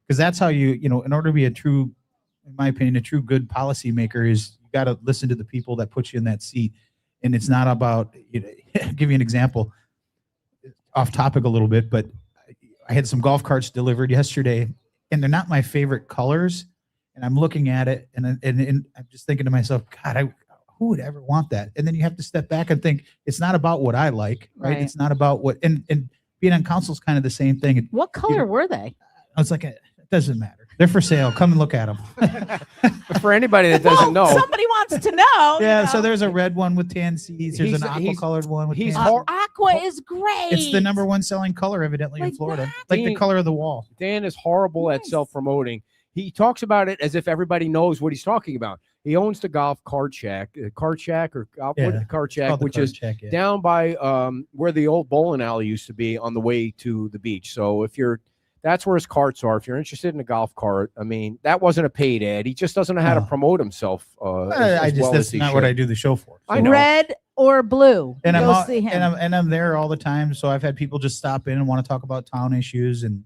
because that's how in order to be a true, in my opinion, a true good policymaker is you got to listen to the people that put you in that seat. And it's not about, I'll give you an example off topic a little bit, but I had some golf carts delivered yesterday and they're not my favorite colors. And I'm looking at it and I'm just thinking to myself, God, who would ever want that? And then you have to step back and think it's not about what I like, right? It's not about and being on council is kind of the same thing. What color were they? I was like, it doesn't matter. They're for sale. Come and look at them. But for anybody that doesn't Well, know, somebody wants to know. Yeah, you so know. there's a red one with tan seeds. There's an aqua colored one with he's tan hor- Aqua is great. It's the number one selling color, evidently, in Like Florida. that? Like the Dean- color of the wall. Dan is horrible at Nice. self-promoting. He talks about it as if everybody knows what he's talking about. He owns the golf cart shack or Yeah. cart It's shack, called the which card is check, yeah. down by where the old bowling alley used to be on the way to the beach. So that's where his carts are. If you're interested in a golf cart, I mean, that wasn't a paid ad. He just doesn't know how to No. promote himself. That's not what I do the show for. I know. red or blue. And Go I'm see him. and I'm there all the time. So I've had people just stop in and want to talk about town issues, and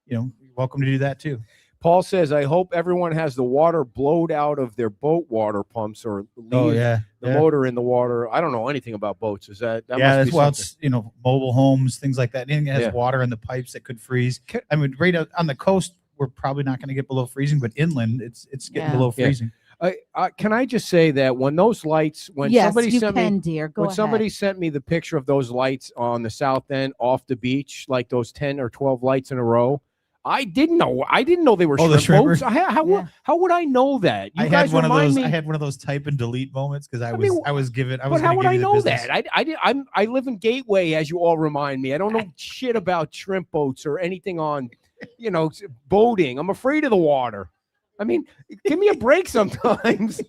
you're welcome to do that too. Paul says, I hope everyone has the water blowed out of their boat water pumps or leave yeah, the motor in the water. I don't know anything about boats. Is that yeah. must That's be well, something. it's mobile homes, things like that. Anything that has Yeah. water in the pipes that could freeze. Ca- I mean, right out on the coast, we're probably not going to get below freezing, but inland, it's getting Yeah. below Yeah. freezing. Can I just say that when those lights, when yes, somebody you sent can, me, dear. Go when ahead. somebody sent me the picture of those lights on the south end off the beach, like those 10 or 12 lights in a row, I didn't know they were Oh, the shrimp boats. shrimpers? How would I know that? You I guys had one of remind those. me. I had one of those type and delete moments because I mean, was given. I but was. how gonna would give I you the know business. that? I live in Gateway, as you all remind me. I don't know shit about shrimp boats or anything on, boating. I'm afraid of the water. I mean, give me a break sometimes.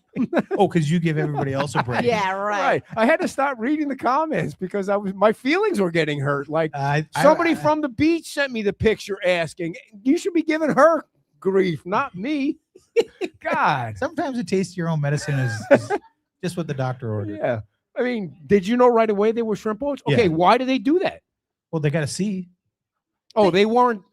Oh, because you give everybody else a break. Yeah, right. Right. I had to stop reading the comments because my feelings were getting hurt. Like somebody from the beach sent me the picture asking, you should be giving her grief, not me. God. Sometimes a taste of your own medicine is just what the doctor ordered. Yeah. I mean, did you know right away they were shrimp boats? Okay, Yeah. why do they do that? Well, they got to see. Oh, they weren't.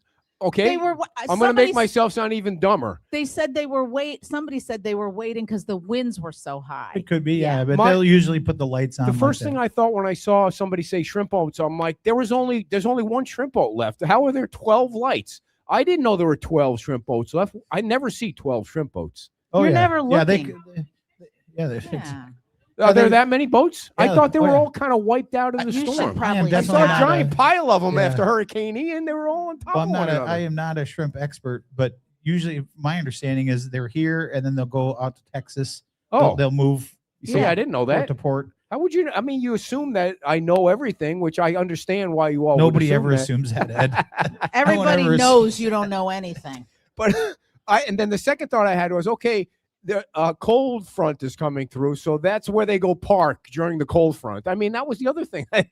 Okay. They were. I'm going to make myself sound even dumber. They said they were Somebody said they were waiting because the winds were so high. It could be, yeah, but My- they'll usually put the lights on. The like first that. thing I thought when I saw somebody say shrimp boats, I'm like, there's only one shrimp boat left. How are there 12 lights? I didn't know there were 12 shrimp boats left. I never see 12 shrimp boats. Oh, You're yeah. never Yeah, looking. yeah, it's- Yeah. Are there they- that many boats? I Yeah, thought they oh, were yeah. all kind of wiped out in the You should storm. probably. I definitely saw a not giant pile of them yeah. after Hurricane Ian. They were all on top Well, of one I another. am not a shrimp expert, but usually my understanding is they're here and then they'll go out to Texas. Oh, They'll move see, yeah. I didn't know port that. to port. How would you? I mean, you assume that I know everything, which I understand why you all. would Nobody assume ever that. assumes that, Ed. Everybody ever knows you don't know anything. But and then the second thought I had was, okay, the cold front is coming through, so that's where they go park during the cold front. I mean, that was the other thing. I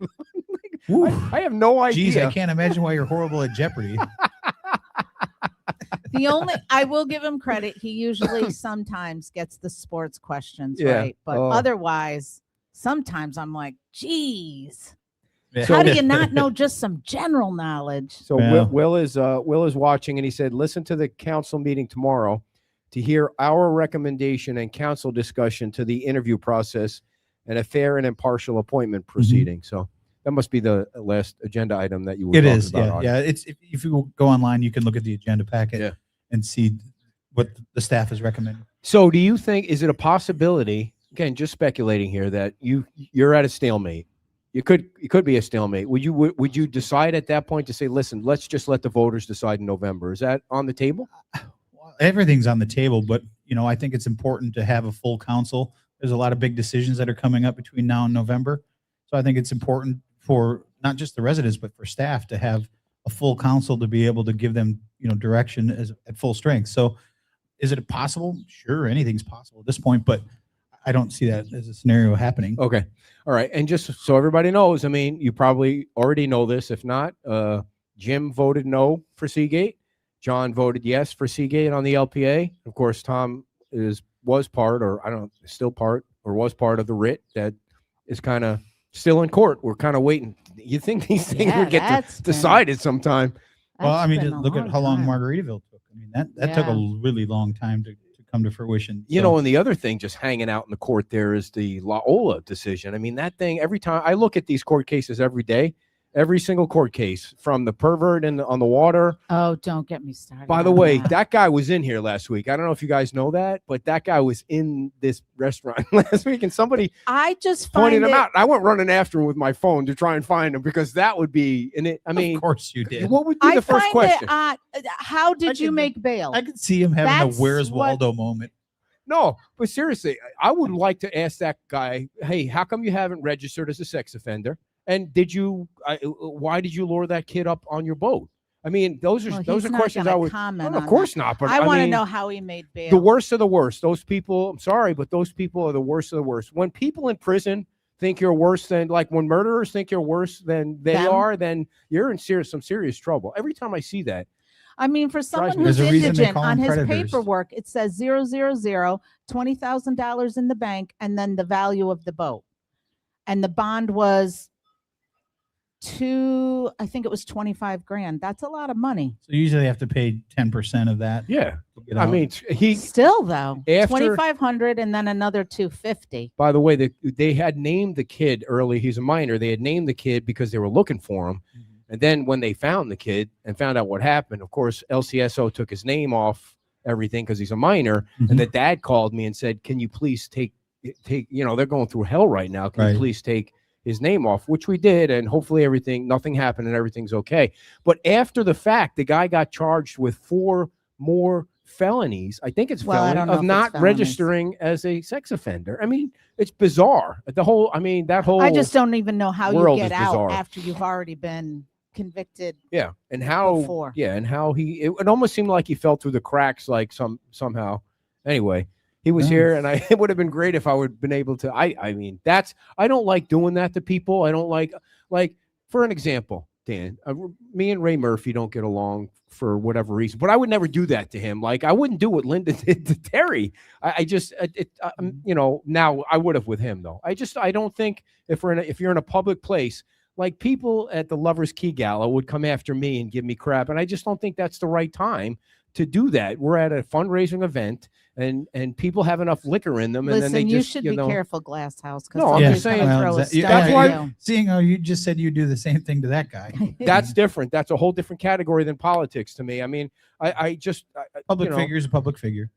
have no idea. Jeez, I can't imagine why you're horrible at Jeopardy. I will give him credit. He usually sometimes gets the sports questions Yeah. right, but Oh. otherwise, sometimes I'm like, geez, So- how do you not know just some general knowledge? So Yeah. Will is watching, and he said, "Listen to the council meeting tomorrow to hear our recommendation and council discussion to the interview process and a fair and impartial appointment proceeding." So that must be the last agenda item that you were It talking is, about. yeah, Audrey. yeah. It's if you go online, you can look at the agenda packet Yeah. and see what the staff is recommending. So do you think, is it a possibility, again, just speculating here, that you're at a stalemate? It could be a stalemate. Would you decide at that point to say, listen, let's just let the voters decide in November? Is that on the table? Well, everything's on the table, but I think it's important to have a full council. There's a lot of big decisions that are coming up between now and November. So I think it's important for not just the residents, but for staff to have a full council to be able to give them, direction at full strength. So is it possible? Sure, anything's possible at this point, but I don't see that as a scenario happening. Okay. All right. And just so everybody knows, I mean, you probably already know this. If not, Jim voted no for Seagate. John voted yes for Seagate on the LPA. Of course, Tom was part of the writ that is kind of still in court. We're kind of waiting. You think these things Yeah, would get that's been- decided sometime? Well, I That's mean, been just a look at how long time. Margaritaville took. I mean, that took a Yeah. really long time to come to fruition. You So- know, and the other thing just hanging out in the court there is the La Ola decision. I mean, that thing, every time I look at these court cases every day, Every single court case, from the pervert on the water. Oh, don't get me started. By the on way, that. that guy was in here last week. I don't know if you guys know that, but that guy was in this restaurant last week, and somebody I just pointed find him it, out. I went running after him with my phone to try and find him, because that would be. And I mean, of course you did. what would be I the first find question? it odd. How did you can- make bail? I could see him having That's a "Where's what- Waldo" moment. No, but seriously, I would like to ask that guy, hey, how come you haven't registered as a sex offender? And why did you lure that kid up on your boat? I mean, those are Well, those he's are not questions gonna I would. comment Well, on of course that. not. But I want to mean, know how he made bail. the worst of the worst. Those people. I'm sorry, but those people are the worst of the worst. When people in prison think you're worse than, like when murderers think you're worse than they Them? are, then you're in some serious trouble. Every time I see that, I mean, for someone me. who's There's a reason they indigent, call on them his predators. paperwork, it says $20,000 in the bank, and then the value of the boat. And the bond was I think it was 25 grand. That's a lot of money. So usually they have to pay 10% of that. yeah. to get I out. mean, he. Still though, After- 2,500 and then another 250. By the way, they had named the kid early. He's a minor. They had named the kid because they were looking for him. And then when they found the kid and found out what happened, of course, LCSO took his name off everything because he's a minor. Mhm. And the dad called me and said, "Can you please take? They're going through hell right now. Can Right. you please take his name off?" Which we did, and hopefully nothing happened, and everything's okay. But after the fact, the guy got charged with 4 more felonies. I think it's Well, I felony don't know of if it's not felonies. registering as a sex offender. I mean, it's bizarre. That whole. I just don't even know how you world get is out bizarre. after you've already been convicted. Yeah, and how before. and how it almost seemed like he fell through the cracks, like somehow. Anyway, he was Yeah. here, and it would have been great if I would have been able to. I mean, I don't like doing that to people. I don't like for an example, Dan. Me and Ray Murphy don't get along for whatever reason, but I would never do that to him. Like I wouldn't do what Linda did to Terry. Now I would have with him though. I don't think if you're in a public place. Like people at the Lovers Key Gala would come after me and give me crap, and I just don't think that's the right time to do that. We're at a fundraising event, and people have enough liquor in them, and Listen, then they you just should be careful, Glass House, because No, I'm just saying- Well, throw a that- stone that's at why- you. Seeing how you just said you do the same thing to that guy. That's different. That's a whole different category than politics to me. I mean, Public figure is a public figure.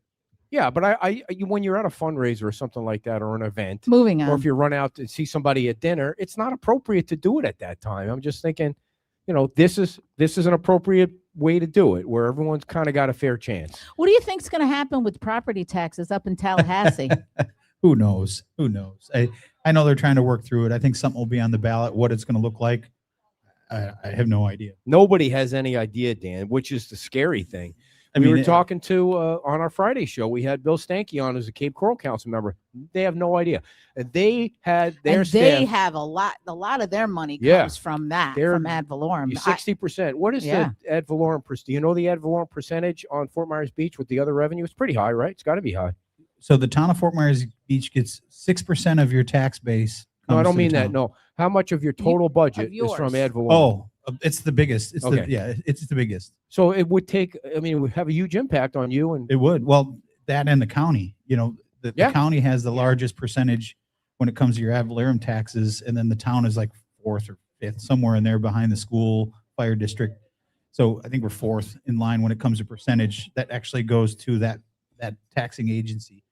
Yeah, but when you're at a fundraiser or something like that, or an event, Moving or if on. you run out to see somebody at dinner, it's not appropriate to do it at that time. I'm just thinking, this is an appropriate way to do it, where everyone's kind of got a fair chance. What do you think's going to happen with property taxes up in Tallahassee? Who knows? Who knows? I know they're trying to work through it. I think something will be on the ballot. What it's going to look like, I have no idea. Nobody has any idea, Dan, which is the scary thing. We were talking to on our Friday show. We had Bill Stanky on as a Cape Coral Council member. They have no idea, and they had their And they staff have a lot of their money Yeah. comes from that, They're- from ad valorem. 60%. What is Yeah. the ad valorem? Do you know the ad valorem percentage on Fort Myers Beach with the other revenue? It's pretty high, right? It's got to be high. So the town of Fort Myers Beach gets 6% of your tax base. No, I comes don't to the mean that. town. No, how much of your total budget is from yours. ad valorem? Oh, it's the biggest. It's Okay. it's the biggest. So it would take. I mean, it would have a huge impact on you. And It would. Well, that and the county. The Yeah. county has the largest percentage when it comes to your ad valorem taxes, and then the town is like 4th or 5th, somewhere in there behind the school fire district. So I think we're 4th in line when it comes to percentage that actually goes to that taxing agency.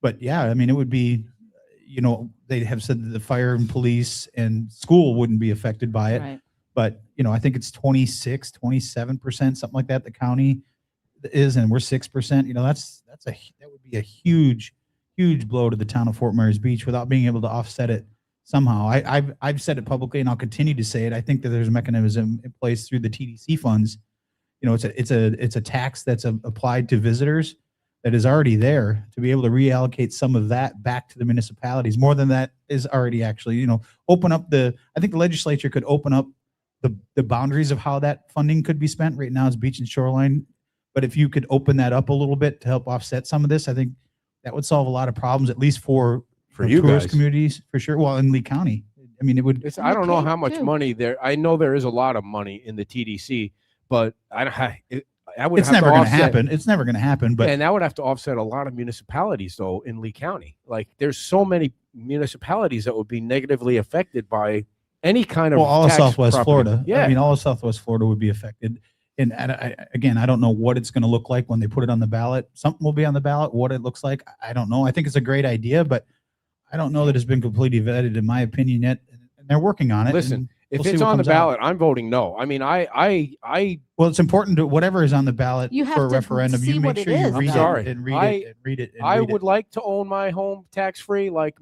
But yeah, I mean, it would be, they have said that the fire and police and school wouldn't be affected by it. Right. But, I think it's 27%, something like that, the county is, and we're 6%. That would be a huge blow to the town of Fort Myers Beach without being able to offset it somehow. I've said it publicly, and I'll continue to say it. I think that there's a mechanism in place through the TDC funds. It's a tax that's applied to visitors that is already there, to be able to reallocate some of that back to the municipalities. More than that is already actually, open up I think the legislature could open up the boundaries of how that funding could be spent. Right now it's beach and shoreline. But if you could open that up a little bit to help offset some of this, I think that would solve a lot of problems, at least for you tourist guys. communities, for sure. Well, in Lee County, I mean, it would. I don't know Cape, how much too. money there. I know there is a lot of money in the TDC, but I would It's have never to going to offset. happen. It's never going to happen. But And that would have to offset a lot of municipalities, though, in Lee County. Like, there's so many municipalities that would be negatively affected by any kind of all of tax Southwest property. Florida. Yeah. I mean, all of Southwest Florida would be affected. And again, I don't know what it's going to look like when they put it on the ballot. Something will be on the ballot. What it looks like, I don't know. I think it's a great idea, but I don't know that it's been completely vetted, in my opinion, yet. And they're working on it. Listen, and if we'll see it's what on the comes out. ballot, I'm voting no. I mean, I Well, it's important to whatever is on the ballot You have for a to referendum. see You what make it sure you is, read though. Sorry. it and read I- it and read it. And I read would it. like to own my home tax free, like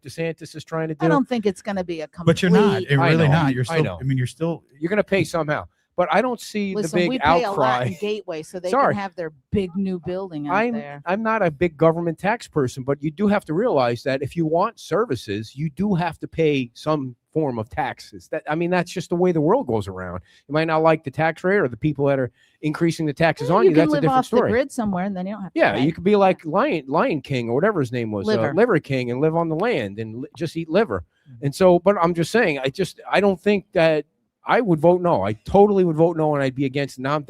DeSantis is trying to do. I don't think it's going to be a complete. But you're not. You're I really know, not. You're I still. know. I mean, you're still. You're going to pay somehow, but I don't see Listen, the we big pay a lot in outcry. Gateway, so they Sorry. can have their big new building out there. I'm not a big government tax person, but you do have to realize that if you want services, you do have to pay some form of taxes. That's just the way the world goes around. You might not like the tax rate or the people that are increasing the taxes Yeah, on you you. can That's a live different off the story. grid somewhere, and then you don't have. To Yeah, pay. you could be like Lion King or whatever his name was, Liver. Liver King, and live on the land and just eat liver. And so, but I'm just saying, I don't think that I would vote no. I totally would vote no, and I'd be against it. Now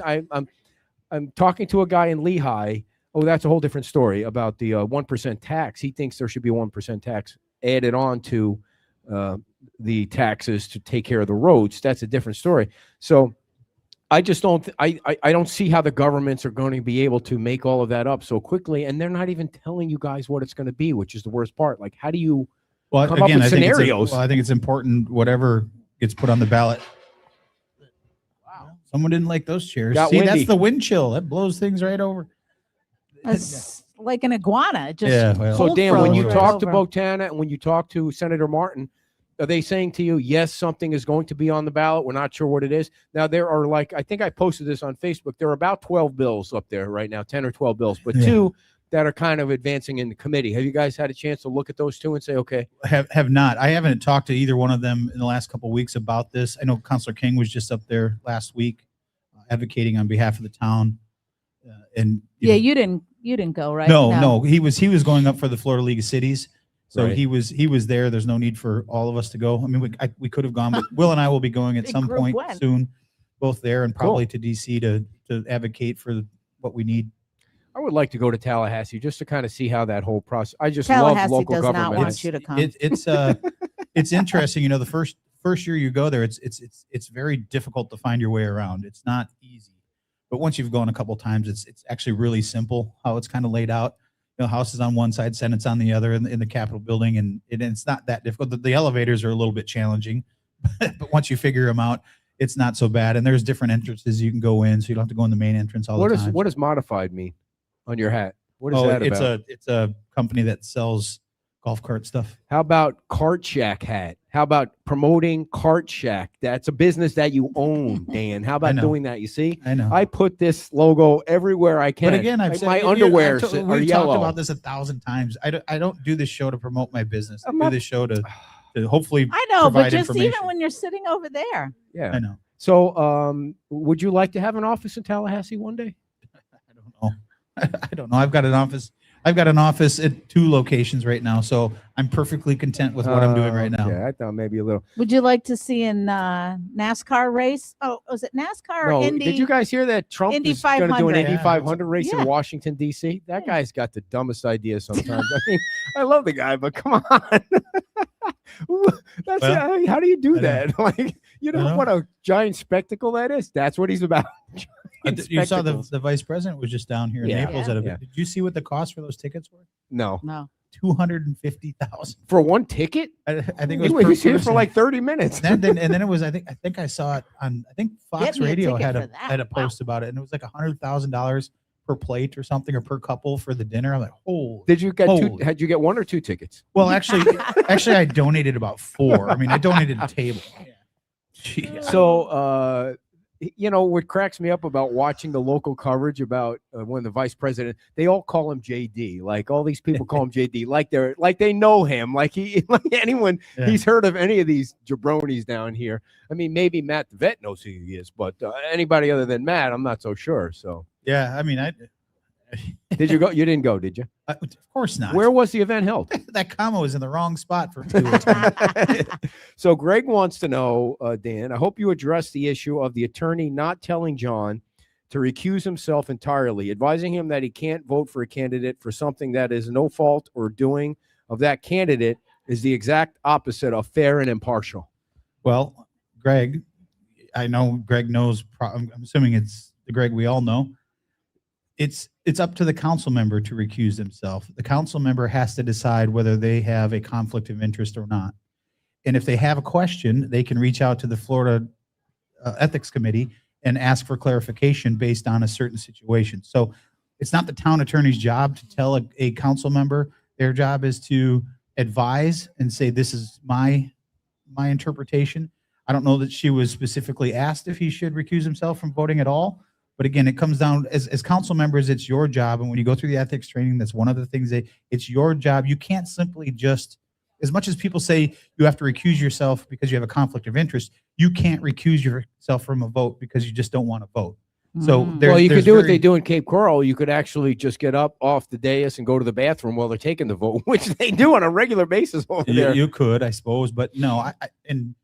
I'm talking to a guy in Lehigh. Oh, that's a whole different story about the 1% tax. He thinks there should be a 1% tax added on to the taxes to take care of the roads. That's a different story. So I just don't. I don't see how the governments are going to be able to make all of that up so quickly, and they're not even telling you guys what it's going to be, which is the worst part. Like, how do you? Well, come up again, with I think scenarios. I think it's important. Whatever gets put on the ballot. Wow, someone didn't like those chairs. Got See, windy. that's the wind chill. That blows things right over. It's like an iguana. It just Yeah, well. So full Dan, when you froze talk right to over. Botana and when you talk to Senator Martin, are they saying to you, yes, something is going to be on the ballot? We're not sure what it is. Now there are I think I posted this on Facebook. There are about 12 bills up there right now, 10 or 12 bills, but Yeah. two that are kind of advancing in the committee. Have you guys had a chance to look at those two and say, okay, Have not. I haven't talked to either one of them in the last couple of weeks about this. I know Councilor King was just up there last week advocating on behalf of the town. And Yeah, know, you didn't go, right? no, he was going up for the Florida League of Cities. So Right. he was there. There's no need for all of us to go. I mean, we could have gone, but Will and I will be going at Big some group point went. soon, both there and Cool. probably to DC to advocate for what we need. I would like to go to Tallahassee just to kind of see how that whole process. I just love Tallahassee local does not government. want you to come. It's interesting. You know, the first year you go there, it's very difficult to find your way around. It's not easy, but once you've gone a couple times, it's actually really simple how it's kind of laid out. You know, House is on one side, Senate's on the other in the Capitol building, and it's not that difficult. The elevators are a little bit challenging, but once you figure them out, it's not so bad. And there's different entrances you can go in, so you don't have to go in the main entrance all the time. What does modified mean on your hat? What is Oh, that it's about? it's a company that sells golf cart stuff. How about Cart Shack hat? How about promoting Cart Shack? That's a business that you own, Dan. How about know. doing that? You see, I know. I put this logo everywhere I can. But again, I've Like said my you- underwear we've are yellow. talked about this 1,000 times. I don't do this show to promote my business. I I'm do not- this show to hopefully. I know, but provide just even information. when you're sitting over there, Yeah. I know. So, would you like to have an office in Tallahassee one day? I don't know. I don't know. I've got an office. I've got an office at 2 locations right now, so I'm perfectly content with what I'm doing right now. Yeah, I thought maybe a little. would you like to see an NASCAR race? Oh, was it NASCAR or No, Indy? did you guys hear that Trump Indy is going to do an 500? Indy Yeah. 500 race Yeah. in Washington D.C.? That Yeah. guy's got the dumbest ideas sometimes. I mean, I love the guy, but come on. That's Well, how do you do I know. that? Like, you I know know. what a giant spectacle that is. That's what he's about. Giant You saw spectacles. the vice president was just down here in Yeah. Naples. Yeah. At a, Yeah. Did you see what the cost for those tickets were? No, No. 250,000. for one ticket. I think He it was. was per here for person. like 30 minutes. And then it was. I think I saw it on. I think Fox Get me a Radio ticket had for a that. had a Wow. post about it, and it was like $100,000 per plate or something, or per couple for the dinner. I'm like, oh. Did you get two? Holy. Had you get 1 or 2 tickets? Well, actually, I donated about 4. I mean, I donated a table. Jeez. So, you know, what cracks me up about watching the local coverage about when the vice president, they all call him JD. Like all these people call him JD, like they know him. Like like anyone Yeah. he's heard of any of these jabronis down here. I mean, maybe Matt the vet knows who he is, but anybody other than Matt, I'm not so sure. So, Yeah, I mean, did you go? You didn't go, did you? of course not. Where was the event held? that comma was in the wrong spot for 2 weeks. So Greg wants to know, Dan, I hope you address the issue of the attorney not telling John to recuse himself entirely, advising him that he can't vote for a candidate for something that is no fault or doing of that candidate is the exact opposite of fair and impartial. Well, Greg, I know Greg knows. I'm assuming it's the Greg we all know. It's up to the council member to recuse himself. The council member has to decide whether they have a conflict of interest or not. And if they have a question, they can reach out to the Florida Ethics Committee and ask for clarification based on a certain situation. So it's not the town attorney's job to tell a council member. Their job is to advise and say, this is my interpretation. I don't know that she was specifically asked if he should recuse himself from voting at all. But again, it comes down as council members, it's your job. And when you go through the ethics training, that's one of the things that it's your job. You can't simply just, as much as people say you have to recuse yourself because you have a conflict of interest, you can't recuse yourself from a vote because you just don't want to vote. So Well, you could do what they do in Cape Coral. You could actually just get up off the dais and go to the bathroom while they're taking the vote, which they do on a regular basis over there. You could, I suppose, but no, and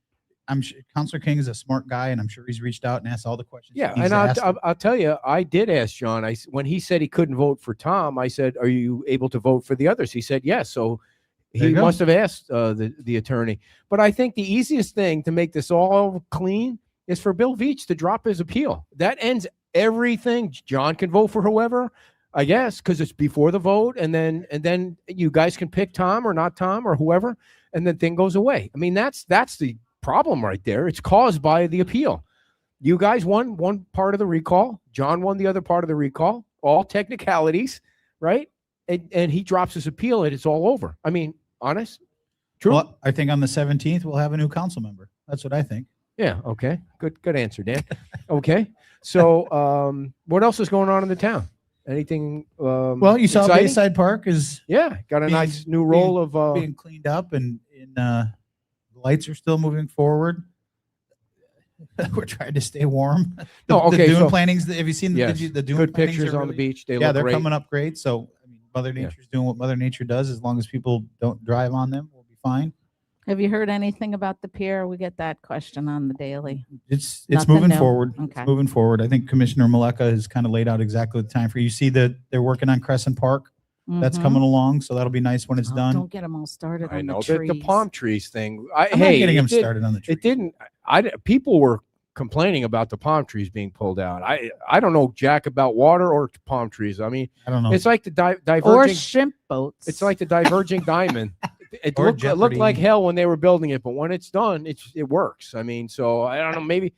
I'm sure Councilor King is a smart guy, and I'm sure he's reached out and asked all the questions. Yeah, he needs and to ask. I'll tell you, I did ask John. When he said he couldn't vote for Tom, I said, "Are you able to vote for the others?" He said, "Yes." So There he you go. must have asked the attorney. But I think the easiest thing to make this all clean is for Bill Veach to drop his appeal. That ends everything. John can vote for whoever, I guess, because it's before the vote, and then you guys can pick Tom or not Tom or whoever, and then thing goes away. I mean, that's the problem right there. It's caused by the appeal. You guys won one part of the recall. John won the other part of the recall. All technicalities, right? And he drops his appeal and it's all over. I mean, honest, true. Well, I think on the 17th we'll have a new council member. That's what I think. Yeah. Okay. Good answer, Dan. Okay. So, what else is going on in the town? Anything? Well, you saw exciting? Bayside Park is Yeah, got a being- nice new role of. being cleaned up, and the lights are still moving forward. We're trying to stay warm. No, okay, The dune so- plantings. Have you seen Yes, the dune good plantings pictures are on the really- beach. They Yeah, look they're great. coming up great. So I mean, Mother Yeah. Nature's doing what Mother Nature does. As long as people don't drive on them, we'll be fine. Have you heard anything about the pier? We get that question on the daily. It's Nothing moving new. forward. Okay. It's moving forward. I think Commissioner Maleka has kind of laid out exactly the time for you. See that they're working on Crescent Park. That's Mhm. coming along, so that'll be nice when it's Oh, done. Don't get them all started I on know the trees. the palm trees thing. I'm Hey, not getting it them did- started on the tree. It didn't. People were complaining about the palm trees being pulled out. I don't know jack about water or palm trees. I mean, I don't know. it's like the Or diverging. shrimp boats. It's like the diverging diamond. It Or looked like Jeopardy. hell when they were building it, but when it's done, it works. I mean, so I don't know. Maybe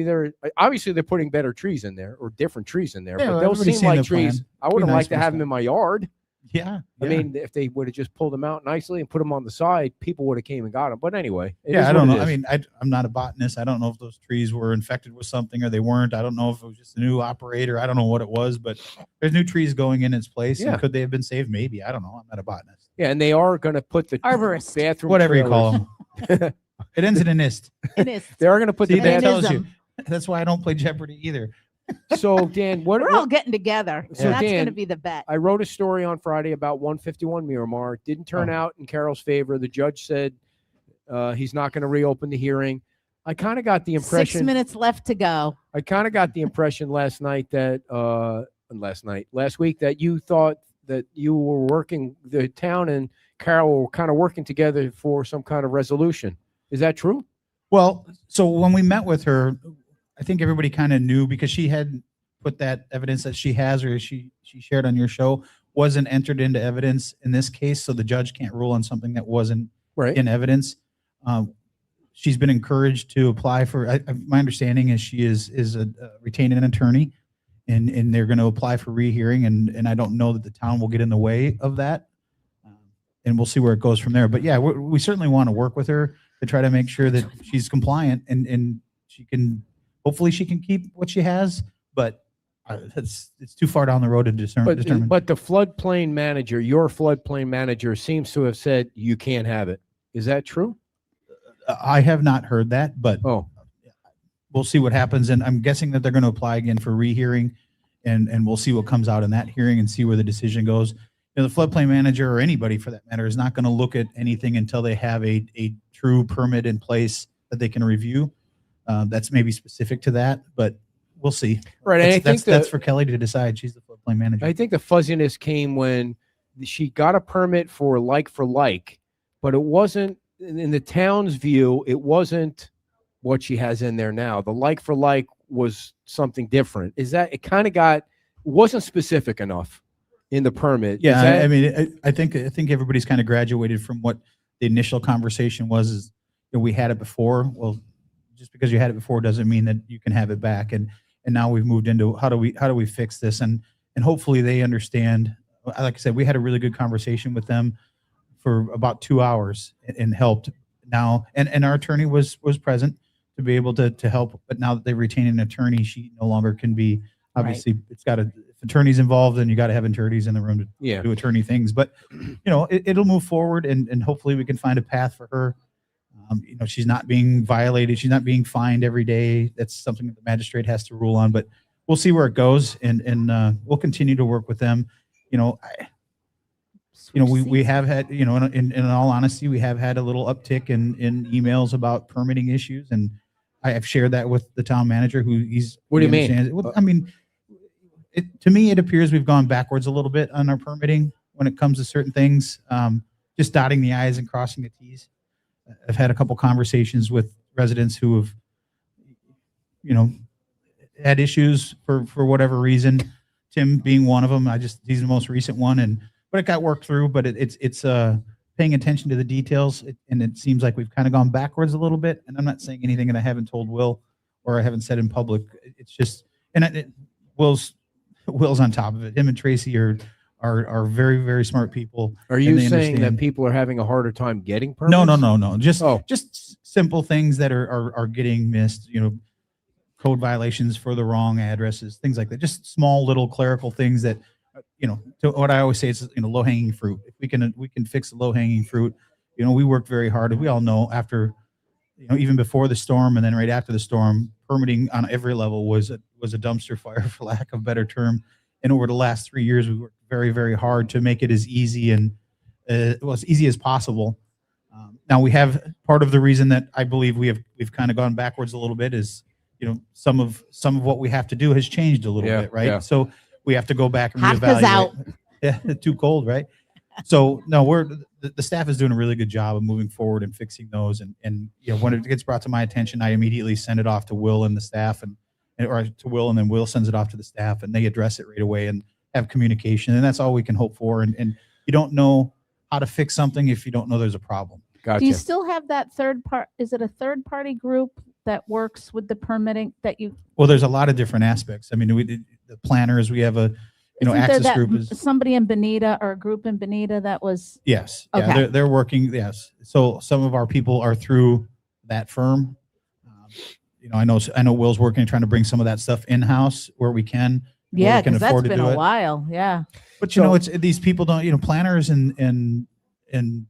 they're obviously they're putting better trees in there or different trees in there, Yeah, but well, those everybody's seem seen like the plan. trees. I Be would have nice liked to when it's have them done. in my yard. yeah. I mean, if they would have just pulled them out nicely and put them on the side, people would have came and got them. But anyway, it is yeah, I what don't it know. I is. mean, I'm not a botanist. I don't know if those trees were infected with something or they weren't. I don't know if it was just a new operator. I don't know what it was, but there's new trees going in its place. Yeah. And could they have been saved? Maybe. I don't know. I'm not a botanist. Yeah, and they are going to put the Arborist. bathroom, Whatever you call trailers- them. It ends in an ist. It is. They are going to put See, the that bathroom. tells you. Ism. That's why I don't play Jeopardy either. So Dan, what? We're all getting together. So That's going Dan, to be the bet. I wrote a story on Friday about 151 Miramar. It didn't turn Oh. out in Carol's favor. The judge said he's not going to reopen the hearing. I kind of got the 6 impression. minutes left to go. I kind of got the impression last week that you thought that you were working, the town and Carol were kind of working together for some kind of resolution. Is that true? Well, so when we met with her, I think everybody kind of knew because she had put that evidence that she has or she shared on your show wasn't entered into evidence in this case. So the judge can't rule on something that wasn't Right. in evidence. She's been encouraged to apply for, my understanding is she is retaining an attorney and they're going to apply for rehearing. And I don't know that the town will get in the way of that. And we'll see where it goes from there. But yeah, we certainly want to work with her to try to make sure that she's compliant and she can, hopefully she can keep what she has, but it's too far down the road to determine. But the floodplain manager, your floodplain manager, seems to have said you can't have it. Is that true? I have not heard that, but Oh, we'll see what happens. And I'm guessing that they're going to apply again for rehearing and we'll see what comes out in that hearing and see where the decision goes. You know, the floodplain manager or anybody for that matter is not going to look at anything until they have a true permit in place that they can review. That's maybe specific to that, but we'll see. right. And I think That's for Kelly to decide. She's the floodplain manager. I think the fuzziness came when she got a permit for like, but it wasn't in the town's view. It wasn't what she has in there now. The like for like was something different. Is that it kind of wasn't specific enough in the permit? Yeah, Is that- I mean, I think everybody's kind of graduated from what the initial conversation was. Is we had it before. Well, just because you had it before doesn't mean that you can have it back. And now we've moved into how do we fix this? And hopefully they understand. Like I said, we had a really good conversation with them for about 2 hours and helped. Now, and our attorney was present to be able to help. But now that they retain an attorney, she no longer can be. Obviously, it's got to. If attorneys involved, then you got to have attorneys in the room to do attorney things. But it'll move forward, and hopefully we can find a path for her. She's not being violated. She's not being fined every day. That's something that the magistrate has to rule on. But we'll see where it goes, and we'll continue to work with them. We have had, in all honesty, we have had a little uptick in emails about permitting issues, and I have shared that with the town manager, who he's. What do you mean? understands it. Well, I mean, to me, it appears we've gone backwards a little bit on our permitting when it comes to certain things. Just dotting the I's and crossing the T's. I've had a couple conversations with residents who have, had issues for whatever reason. Tim being one of them. He's the most recent one, but it got worked through. But it's paying attention to the details, and it seems like we've kind of gone backwards a little bit. And I'm not saying anything that I haven't told Will or I haven't said in public. It's just, Will's on top of it. Him and Tracy are very, very smart people. Are and you they saying that understand. people are having a harder time getting permits? No. Just simple things that are getting missed. Code violations for the wrong addresses, things like that. Just small little clerical things that, to what I always say is, low hanging fruit. If we can fix the low hanging fruit. We worked very hard. We all know after, even before the storm and then right after the storm, permitting on every level was a dumpster fire, for lack of a better term. And over the last 3 years, we worked very, very hard to make it as easy and as easy as possible. Now we have part of the reason that I believe we've kind of gone backwards a little bit is, some of what we have to do has changed a little bit, right? Yeah. So we have to go back and Hafka's reevaluate. out. Yeah, too cold, right? So no, the staff is doing a really good job of moving forward and fixing those. And when it gets brought to my attention, I immediately send it off to Will and the staff, or to Will, and then Will sends it off to the staff, and they address it right away and have communication. And that's all we can hope for. And you don't know how to fix something if you don't know there's a problem. Gotcha. Do you still have that third part? Is it a third party group that works with the permitting that you? Well, there's a lot of different aspects. I mean, the planners, we have a, Isn't there access that group is. somebody in Bonita or a group in Bonita that was? Yes. Yeah, Okay. they're working. Yes. So some of our people are through that firm. I know Will's working, trying to bring some of that stuff in-house where we can. where Yeah, we can because that's afford to been do a it. while. Yeah. But it's these people don't, planners and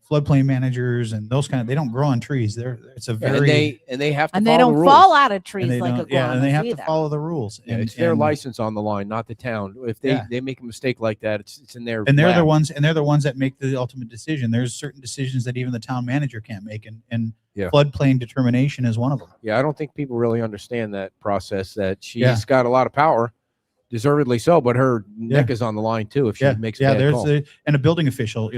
floodplain managers and those they don't grow on trees. It's a very, and they have to And follow they don't the rules. fall out of and trees they like don't- iguanas and they have either. to follow the rules. Yeah, And it's their and- license on the line, not the town. If they make a mistake like that, it's in their And they're the lap. ones that make the ultimate decision. There's certain decisions that even the town manager can't make, and Yeah. floodplain determination is one of them. Yeah, I don't think people really understand that process. That she's Yeah. got a lot of power, deservedly so, but her neck is on the line too if she makes a bad there's call. and a building official,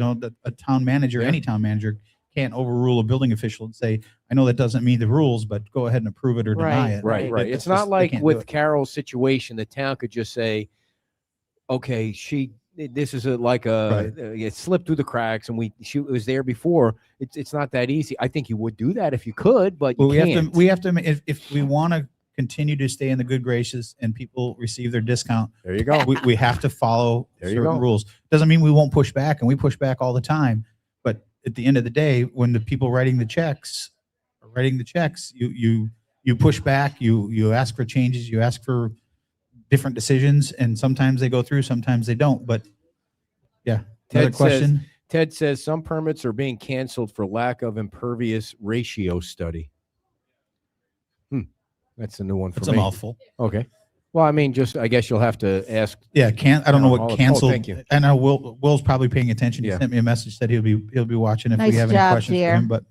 a town manager, Yeah. any town manager can't overrule a building official and say, I know that doesn't meet the rules, but go ahead and approve it or deny it. Right. That- It's that's not just- they like can't do with it. Carol's situation, the town could just say, okay, this is it slipped through the cracks and she was there before. It's not that easy. I think you would do that if you could, but Well, you can't. we have to if we want to continue to stay in the good graces and people receive their discount, There you go. we have to follow There you certain go. rules. Doesn't mean we won't push back, and we push back all the time. But at the end of the day, when the people writing the checks are writing the checks, you push back, you ask for changes, you ask for different decisions, and sometimes they go through, sometimes they don't. But yeah, another question. Ted says some permits are being canceled for lack of impervious ratio study. That's a new one for It's me. a mouthful. Okay. Well, I mean, I guess you'll have to ask. Yeah, I don't know what Oh, canceled. thank you. I know Will's probably paying attention. He Yeah. sent me a message, said he'll be watching if Nice we have job, any questions dear. for him. But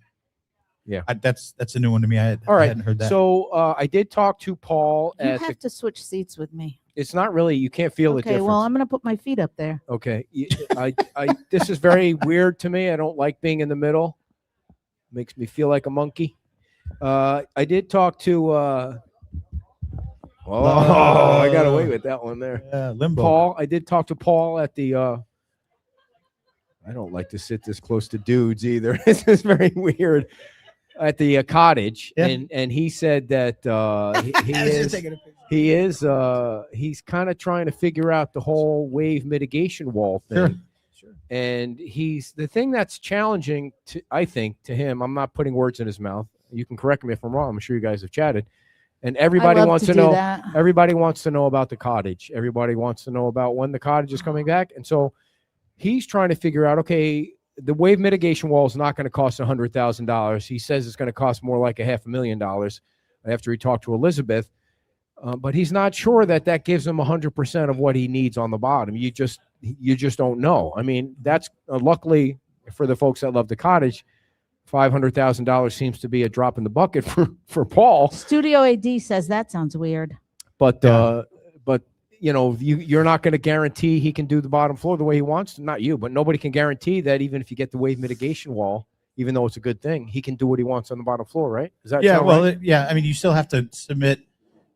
Yeah. that's a new one to me. I All right. hadn't heard that. So I did talk to Paul You at have to switch seats with me. it's not really, you can't feel the Okay, difference. well, I'm going to put my feet up there. Okay. This is very weird to me. I don't like being in the middle. Makes me feel like a monkey. I did talk to. I got away with that one there. Limbo. Paul, I did talk to Paul at the. I don't like to sit this close to dudes either. This is very weird. At the cottage, Yeah. and he said that he's kind of trying to figure out the whole wave mitigation wall thing. Sure. And the thing that's challenging I think to him. I'm not putting words in his mouth. You can correct me if I'm wrong. I'm sure you guys have chatted, and everybody I love wants to do know. that. Everybody wants to know about the cottage. Everybody wants to know about when the cottage is coming back. And so he's trying to figure out, okay, the wave mitigation wall is not going to cost $100,000. He says it's going to cost more like $500,000 after he talked to Elizabeth. But he's not sure that gives him 100% of what he needs on the bottom. You just don't know. I mean, that's luckily for the folks that love the cottage, $500,000 seems to be a drop in the bucket for Paul. Studio AD says that sounds weird. But you know, you're not going to guarantee he can do the bottom floor the way he wants to. Not you, but nobody can guarantee that even if you get the wave mitigation wall, even though it's a good thing, he can do what he wants on the bottom floor, right? Is that sound right? I mean, you still have to submit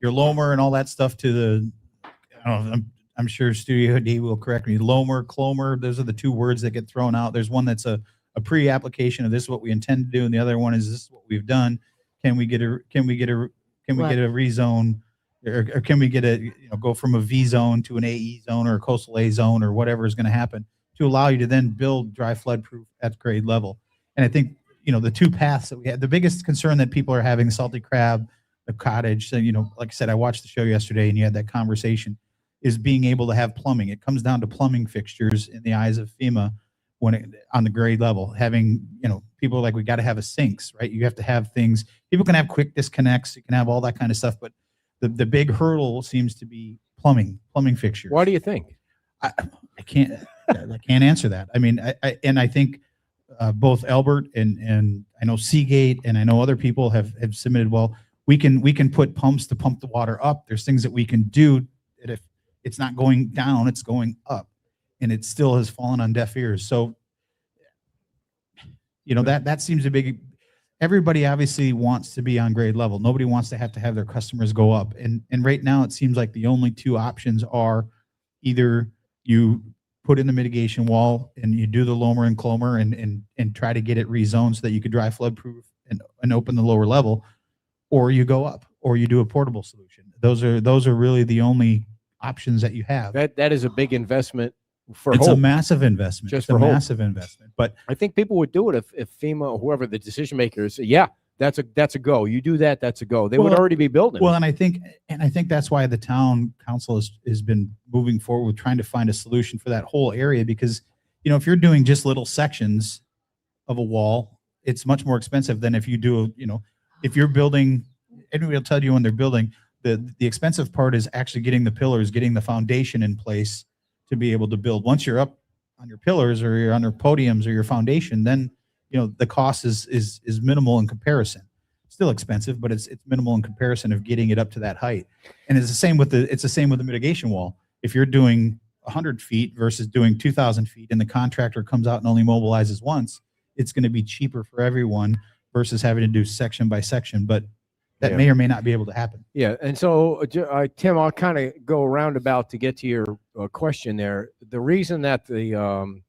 your LOMR and all that stuff to the. I don't know, I'm sure Studio D will correct me. LOMR, CLOMR, those are the two words that get thrown out. There's one that's a pre-application of this is what we intend to do, and the other one is this is what we've done. Can we get a rezone? Or can we get go from a V zone to an AE zone or a coastal A zone or whatever is going to happen to allow you to then build dry flood proof at grade level? And I think, the two paths that we had, the biggest concern that people are having, Salty Crab, the cottage, so, like I said, I watched the show yesterday and you had that conversation, is being able to have plumbing. It comes down to plumbing fixtures in the eyes of FEMA on the grade level, having, people are like, we got to have a sinks, right? You have to have things, people can have quick disconnects, you can have all that kind of stuff, but the big hurdle seems to be plumbing fixtures. Why do you think? I can't answer that. I mean, I think both Albert and I know Seagate and I know other people have submitted. Well, we can put pumps to pump the water up. There's things that we can do that if it's not going down, it's going up, and it still has fallen on deaf ears. So, that seems a big. Everybody obviously wants to be on grade level. Nobody wants to have their customers go up. And right now it seems like the only two options are either you put in the mitigation wall and you do the LOMR and CLOMR and try to get it rezoned so that you could dry flood proof and open the lower level, or you go up, or you do a portable solution. Those are really the only options that you have. That is a big investment for It's hope. a massive investment. Just It's a for hope. massive investment. But I think people would do it if FEMA or whoever the decision makers say, yeah, that's a go. You do that, that's a go. They would Well- already be building. Well, and I think that's why the town council has been moving forward with trying to find a solution for that whole area, because if you're doing just little sections of a wall, it's much more expensive than if you do if you're building. Anybody will tell you when they're building, the expensive part is actually getting the pillars, getting the foundation in place to be able to build. Once you're up on your pillars or you're on your podiums or your foundation, then the cost is minimal in comparison. Still expensive, but it's minimal in comparison of getting it up to that height. And it's the same with the mitigation wall. If you're doing 100 feet versus doing 2,000 feet, and the contractor comes out and only mobilizes once, it's going to be cheaper for everyone versus having to do section by section. But that Yeah. may or may not be able to happen. Yeah, and so Tim, I'll kind of go roundabout to get to your question there. The reason that the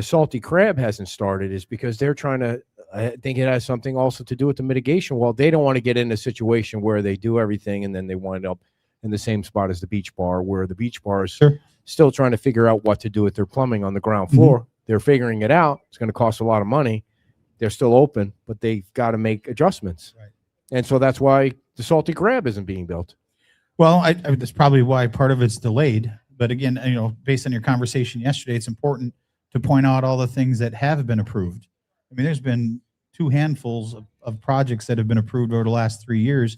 Salty Crab hasn't started is because they're trying to. I think it has something also to do with the mitigation wall. They don't want to get in a situation where they do everything and then they wind up in the same spot as the beach bar, where the beach bar is Sure. still trying to figure out what to do with their plumbing on the ground floor. They're figuring it out. It's going to cost a lot of money. They're still open, but they've got to make adjustments. Right. And so that's why the Salty Crab isn't being built. Well, that's probably why part of it's delayed. But again, based on your conversation yesterday, it's important to point out all the things that have been approved. I mean, there's been two handfuls of projects that have been approved over the last 3 years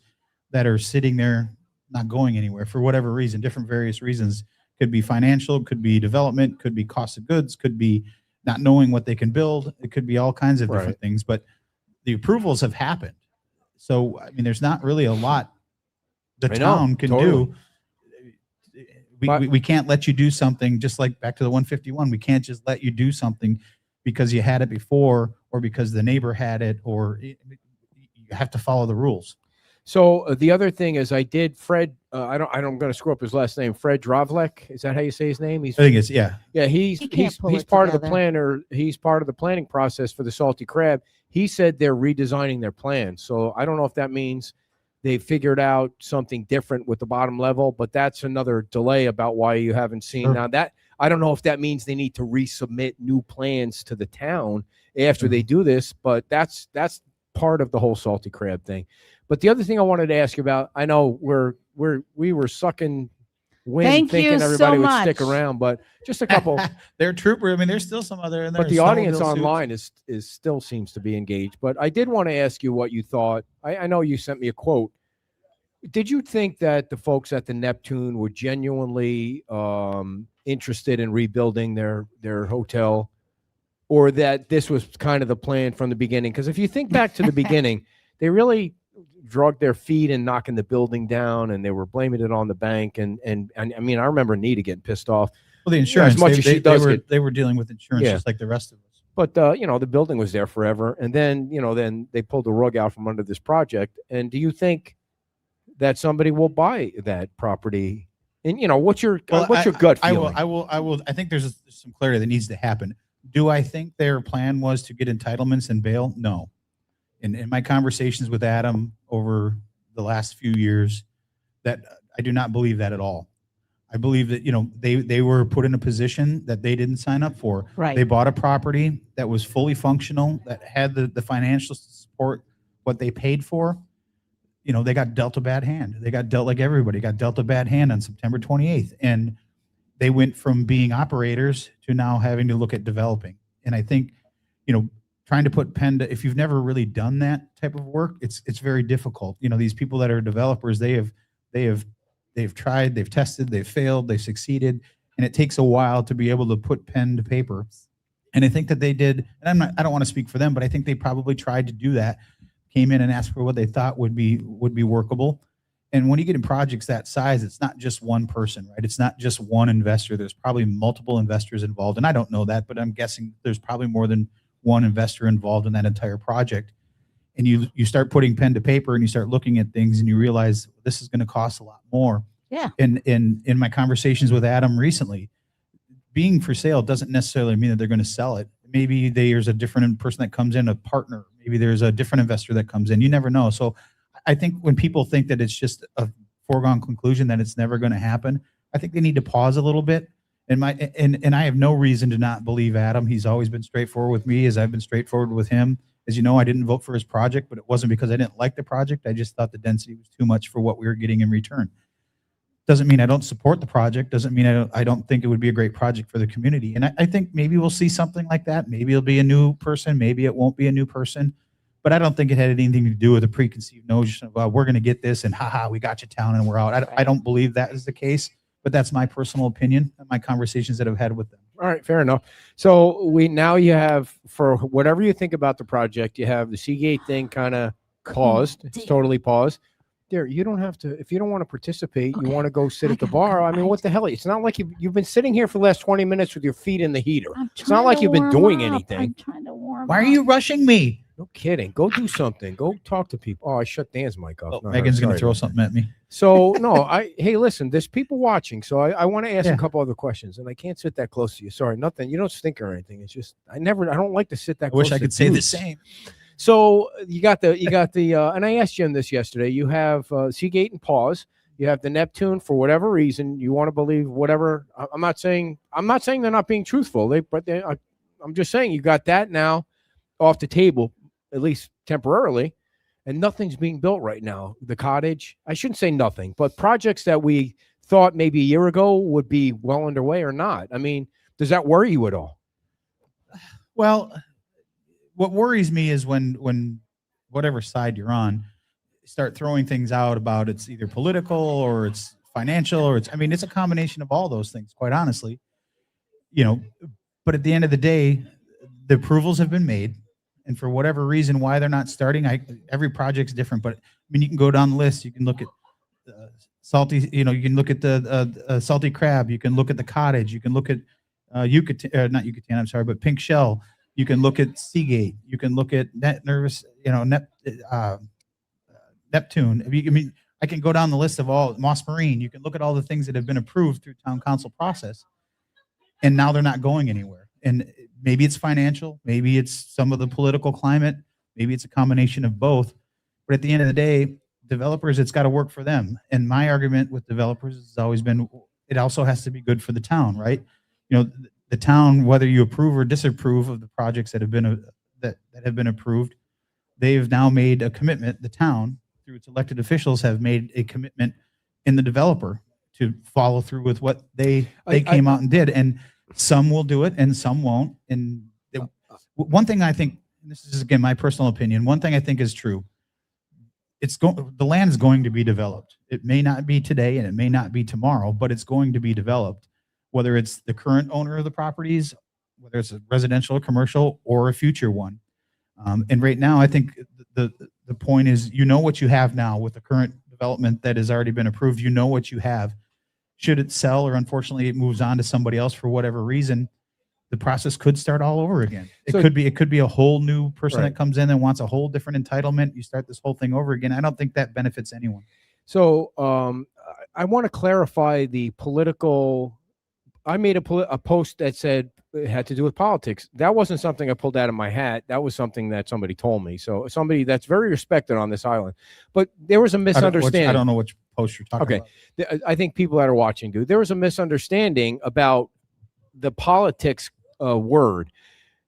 that are sitting there not going anywhere for whatever reason, different various reasons. Could be financial, could be development, could be cost of goods, could be not knowing what they can build. It could be all kinds of different things, but the approvals have happened. So, I mean, there's not really a lot the I know, town can totally. do. We can't let you do something just like back to the 151. We can't just let you do something because you had it before or because the neighbor had it, or you have to follow the rules. So the other thing is, I did Fred. I'm going to screw up his last name. Fred Drovlek. Is that how you say his name? He's I think it's yeah. yeah. He's He can't pull he's it part of the together. planner. He's part of the planning process for the Salty Crab. He said they're redesigning their plan. So I don't know if that means they figured out something different with the bottom level, but that's another delay about why you haven't seen Sure. now that. I don't know if that means they need to resubmit new plans to the town after they do this, but that's part of the whole Salty Crab thing. But the other thing I wanted to ask you about, I know we were sucking wind Thank thinking you so everybody would stick much. around, but just a couple. They're trooper. I mean, there's still some other in there. But the audience snowmobile suits. online is still seems to be engaged. But I did want to ask you what you thought. I know you sent me a quote. Did you think that the folks at the Neptune were genuinely interested in rebuilding their hotel, or that this was kind of the plan from the beginning? Because if you think back to the beginning, they really drug their feet in knocking the building down, and they were blaming it on the bank. And I mean, I remember Nita getting pissed off. Well, the insurance. much they, as she they, does they were get- they were dealing with insurance Yeah. just like the rest of us. But the building was there forever, and then then they pulled the rug out from under this project. And do you think that somebody will buy that property? And what's your gut feeling? I will. I think there's some clarity that needs to happen. Do I think their plan was to get entitlements and bail? No. In my conversations with Adam over the last few years, that I do not believe that at all. I believe that they were put in a position that they didn't sign up for. Right. They bought a property that was fully functional, that had the financial support what they paid for. They got dealt a bad hand. They got dealt like everybody got dealt a bad hand on September 28th. And they went from being operators to now having to look at developing. And I think, trying to put pen to, if you've never really done that type of work, it's very difficult. These people that are developers, they've tried, they've tested, they've failed, they've succeeded. And it takes a while to be able to put pen to paper. And I think that they did, and I don't want to speak for them, but I think they probably tried to do that, came in and asked for what they thought would be workable. And when you get in projects that size, it's not just one person, right? It's not just one investor. There's probably multiple investors involved. And I don't know that, but I'm guessing there's probably more than one investor involved in that entire project. And you start putting pen to paper and you start looking at things and you realize this is going to cost a lot more. Yeah. And in my conversations with Adam recently, being for sale doesn't necessarily mean that they're going to sell it. Maybe there's a different person that comes in, a partner. Maybe there's a different investor that comes in. You never know. So I think when people think that it's just a foregone conclusion that it's never going to happen, I think they need to pause a little bit. And I have no reason to not believe Adam. He's always been straightforward with me, as I've been straightforward with him. As you know, I didn't vote for his project, but it wasn't because I didn't like the project. I just thought the density was too much for what we were getting in return. Doesn't mean I don't support the project. Doesn't mean I don't think it would be a great project for the community. And I think maybe we'll see something like that. Maybe it'll be a new person. Maybe it won't be a new person. But I don't think it had anything to do with a preconceived notion of, well, we're going to get this and haha, we got you town and we're out. I don't believe that is the case, but that's my personal opinion and my conversations that I've had with them. All right, fair enough. So you have, for whatever you think about the project, you have the Seagate thing kind of paused. It's totally paused. There, you don't have to, if you don't want to participate, you want to go sit at the bar. I mean, what the hell? It's not like you've been sitting here for the last 20 minutes with your feet in the heater. It's not like you've been doing anything. I'm trying to warm Why are up. you rushing me? No kidding. Go do something. Go talk to people. Oh, I shut Dan's mic off. Oh, Not her. Megan's going Sorry to throw about that. something at me. So no, hey, listen, there's people watching. So I want to ask Yeah. a couple other questions, and I can't sit that close to you. Sorry, nothing. You don't stink or anything. It's just I don't like to sit that I close. wish I to could say the dudes. same. So you got the and I asked Jim this yesterday. You have Seagate and pause. You have the Neptune for whatever reason you want to believe whatever. I'm not saying they're not being truthful. I'm just saying you got that now off the table, at least temporarily, and nothing's being built right now. The cottage, I shouldn't say nothing, but projects that we thought maybe a year ago would be well underway or not. I mean, does that worry you at all? Well, what worries me is when whatever side you're on, start throwing things out about it's either political or it's financial or it's a combination of all those things, quite honestly. But at the end of the day, the approvals have been made. And for whatever reason, why they're not starting, every project's different. But you can go down the list. You can look at Salty, you can look at the Salty Crab. You can look at the cottage. You can look at Yucatan, not Yucatan, I'm sorry, but Pink Shell. You can look at Seagate. You can look at Neptune. I mean, I can go down the list of all Moss Marine. You can look at all the things that have been approved through town council process, and now they're not going anywhere. And maybe it's financial, maybe it's some of the political climate, maybe it's a combination of both. But at the end of the day, developers, it's got to work for them. And my argument with developers has always been, it also has to be good for the town, right? You know, the town, whether you approve or disapprove of the projects that have been that have been approved, they've now made a commitment. The town, through its elected officials, have made a commitment in the developer to follow through with what they came out and did. And some will do it and some won't. And one thing I think, and this is again my personal opinion, one thing I think is true. The land is going to be developed. It may not be today and it may not be tomorrow, but it's going to be developed, whether it's the current owner of the properties, whether it's a residential or commercial or a future one. And right now, I think the point is, you know what you have now with the current development that has already been approved. You know what you have. Should it sell or unfortunately it moves on to somebody else for whatever reason, the process could start all over again. It could be a whole new person that comes in and wants a whole different entitlement. You start this whole thing over again. I don't think that benefits anyone. So I want to clarify the political. I made a post that said it had to do with politics. That wasn't something I pulled out of my hat. That was something that somebody told me. So somebody that's very respected on this island. But there was a misunderstanding. I don't know which post you're talking about. Okay. I think people that are watching do. There was a misunderstanding about the politics word.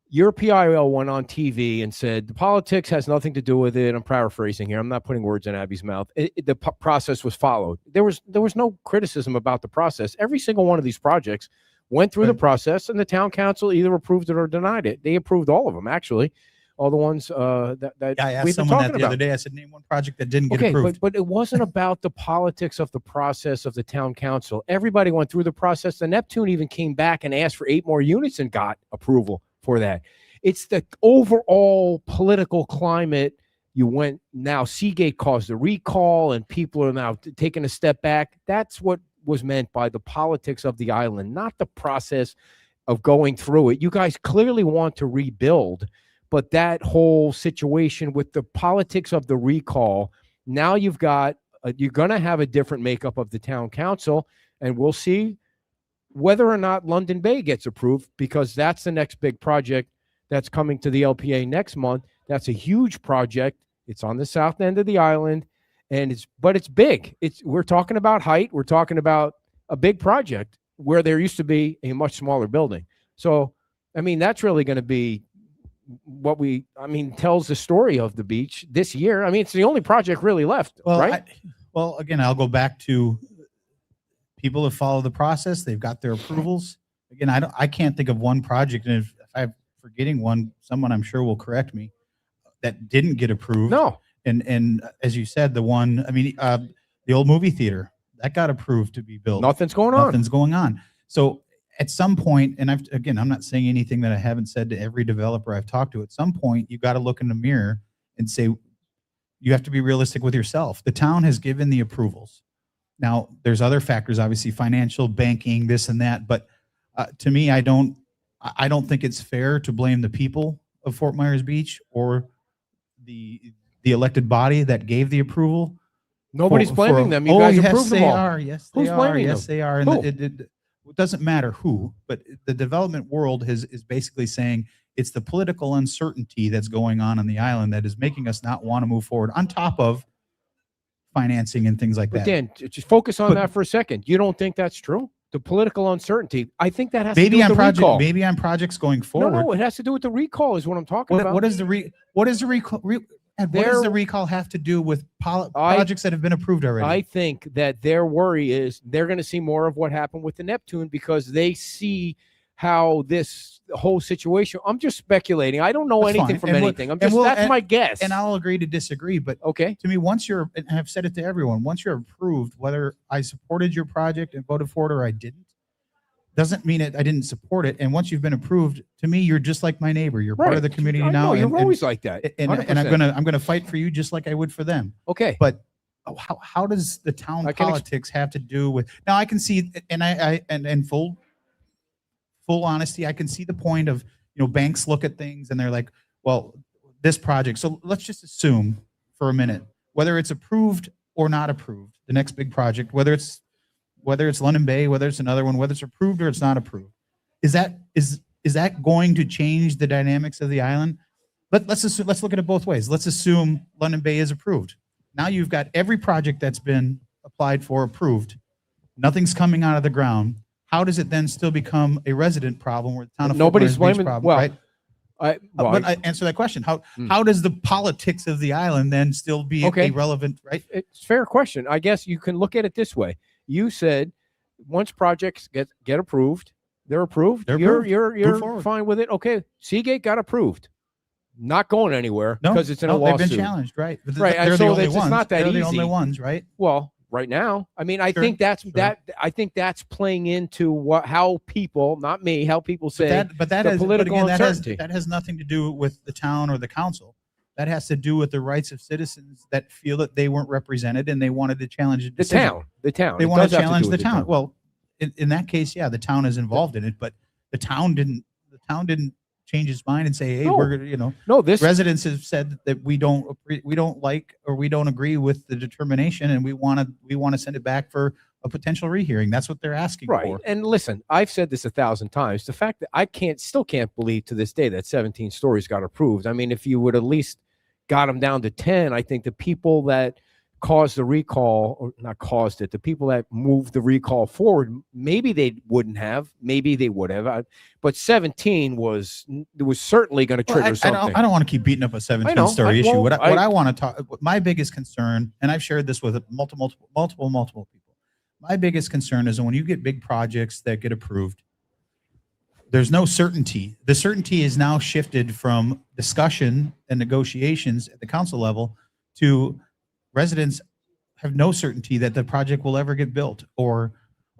Your PIL went on TV and said the politics has nothing to do with it. I'm paraphrasing here. I'm not putting words in Abby's mouth. The process was followed. There was no criticism about the process. Every single one of these projects went through the process, and the town council either approved it or denied it. They approved all of them, actually, all the ones that I asked we've been someone talking that the about. other day. I said, name one project that didn't get Okay, approved. but it wasn't about the politics of the process of the town council. Everybody went through the process. The Neptune even came back and asked for 8 more units and got approval for that. It's the overall political climate. Now Seagate caused a recall and people are now taking a step back. That's what was meant by the politics of the island, not the process of going through it. You guys clearly want to rebuild, but that whole situation with the politics of the recall, now you've got, you're going to have a different makeup of the town council, and we'll see whether or not London Bay gets approved, because that's the next big project that's coming to the LPA next month. That's a huge project. It's on the south end of the island, and it's big. We're talking about height. We're talking about a big project where there used to be a much smaller building. So, I mean, that's really going to be what tells the story of the beach this year. I mean, it's the only project really left, right? Again, I'll go back to people have followed the process. They've got their approvals. Again, I can't think of one project, and if I'm forgetting one, someone I'm sure will correct me, that didn't get approved. No. And as you said, the one, the old movie theater, that got approved to be built. Nothing's going on. Nothing's going on. So at some point, and I'm not saying anything that I haven't said to every developer I've talked to. At some point, you got to look in the mirror and say, you have to be realistic with yourself. The town has given the approvals. Now, there's other factors, obviously financial, banking, this and that. But to me, I don't think it's fair to blame the people of Fort Myers Beach or the elected body that gave the approval. Nobody's blaming them. You guys approved them all. Yes, Who's they are. blaming Yes, them? they are. And it doesn't matter who, but the development world is basically saying it's the political uncertainty that's going on the island that is making us not want to move forward, on top of financing and things like But that. Dan, just focus on that for a second. You don't think that's true? The political uncertainty. I think that has to do Maybe with on the recall. maybe on projects going forward. No, it has to do with the recall is what I'm talking about. What does the recall? What does the recall have to do with projects that have been approved already? I think that their worry is they're going to see more of what happened with the Neptune because they see how this whole situation. I'm just speculating. I don't know That's anything fine. from And anything. That's my guess. And I'll agree to disagree. But okay, to me, once you're, and I've said it to everyone, once you're approved, whether I supported your project and voted for it or I didn't, doesn't mean I didn't support it. And once you've been approved, to me, you're just like my neighbor. You're part of the community I now. know, you're always like that. And 100%. I'm gonna fight for you just like I would for them. Okay. But how does the town politics have to do with? Now I can see, and full honesty, I can see the point of, banks look at things and they're like, well, this project. So let's just assume for a minute whether it's approved or not approved, the next big project, whether it's London Bay, whether it's another one, whether it's approved or it's not approved, is that going to change the dynamics of the island? Let's look at it both ways. Let's assume London Bay is approved. Now you've got every project that's been applied for approved. Nothing's coming out of the ground. How does it then still become a resident problem where the town of Nobody's Fort Myers Beach blaming. problem, Well, right? But I I answer that question. How does the politics of the island then still be Okay. a relevant, right? it's a fair question. I guess you can look at it this way. You said once projects get approved, they're approved. They're you're approved. you're Move forward. fine with it. Okay, Seagate got approved. Not going anywhere No, because it's in a no, lawsuit. they've been challenged, right? But Right, and they're so the only it's ones. not that They're the only easy. ones, right? Well, right now, I mean, I Sure, think that's sure. I think that's playing into how people, not me, how people say. But that the has political but again, uncertainty. that has nothing to do with the town or the council. That has to do with the rights of citizens that feel that they weren't represented and they wanted to challenge a the decision. town. They They It want does to have challenge do the with town. Well, in that case, yeah, the town is involved in it, but the town didn't change its mind and say, hey, No. we're gonna, no, this residents have said that we don't like or we don't agree with the determination and we want to send it back for a potential rehearing. That's what they're asking right. for. And listen, I've said this 1,000 times. The fact that I still can't believe to this day that 17 stories got approved. I mean, if you would at least got them down to 10, I think the people that caused the recall, or not caused it, the people that moved the recall forward, maybe they wouldn't have, maybe they would have. But 17 was certainly going to Well, trigger something. I don't want to keep beating up a know. 17-story issue. Well, What I want to talk, my biggest concern, and I've shared this with multiple people. My biggest concern is when you get big projects that get approved, there's no certainty. The certainty is now shifted from discussion and negotiations at the council level to residents have no certainty that the project will ever get built or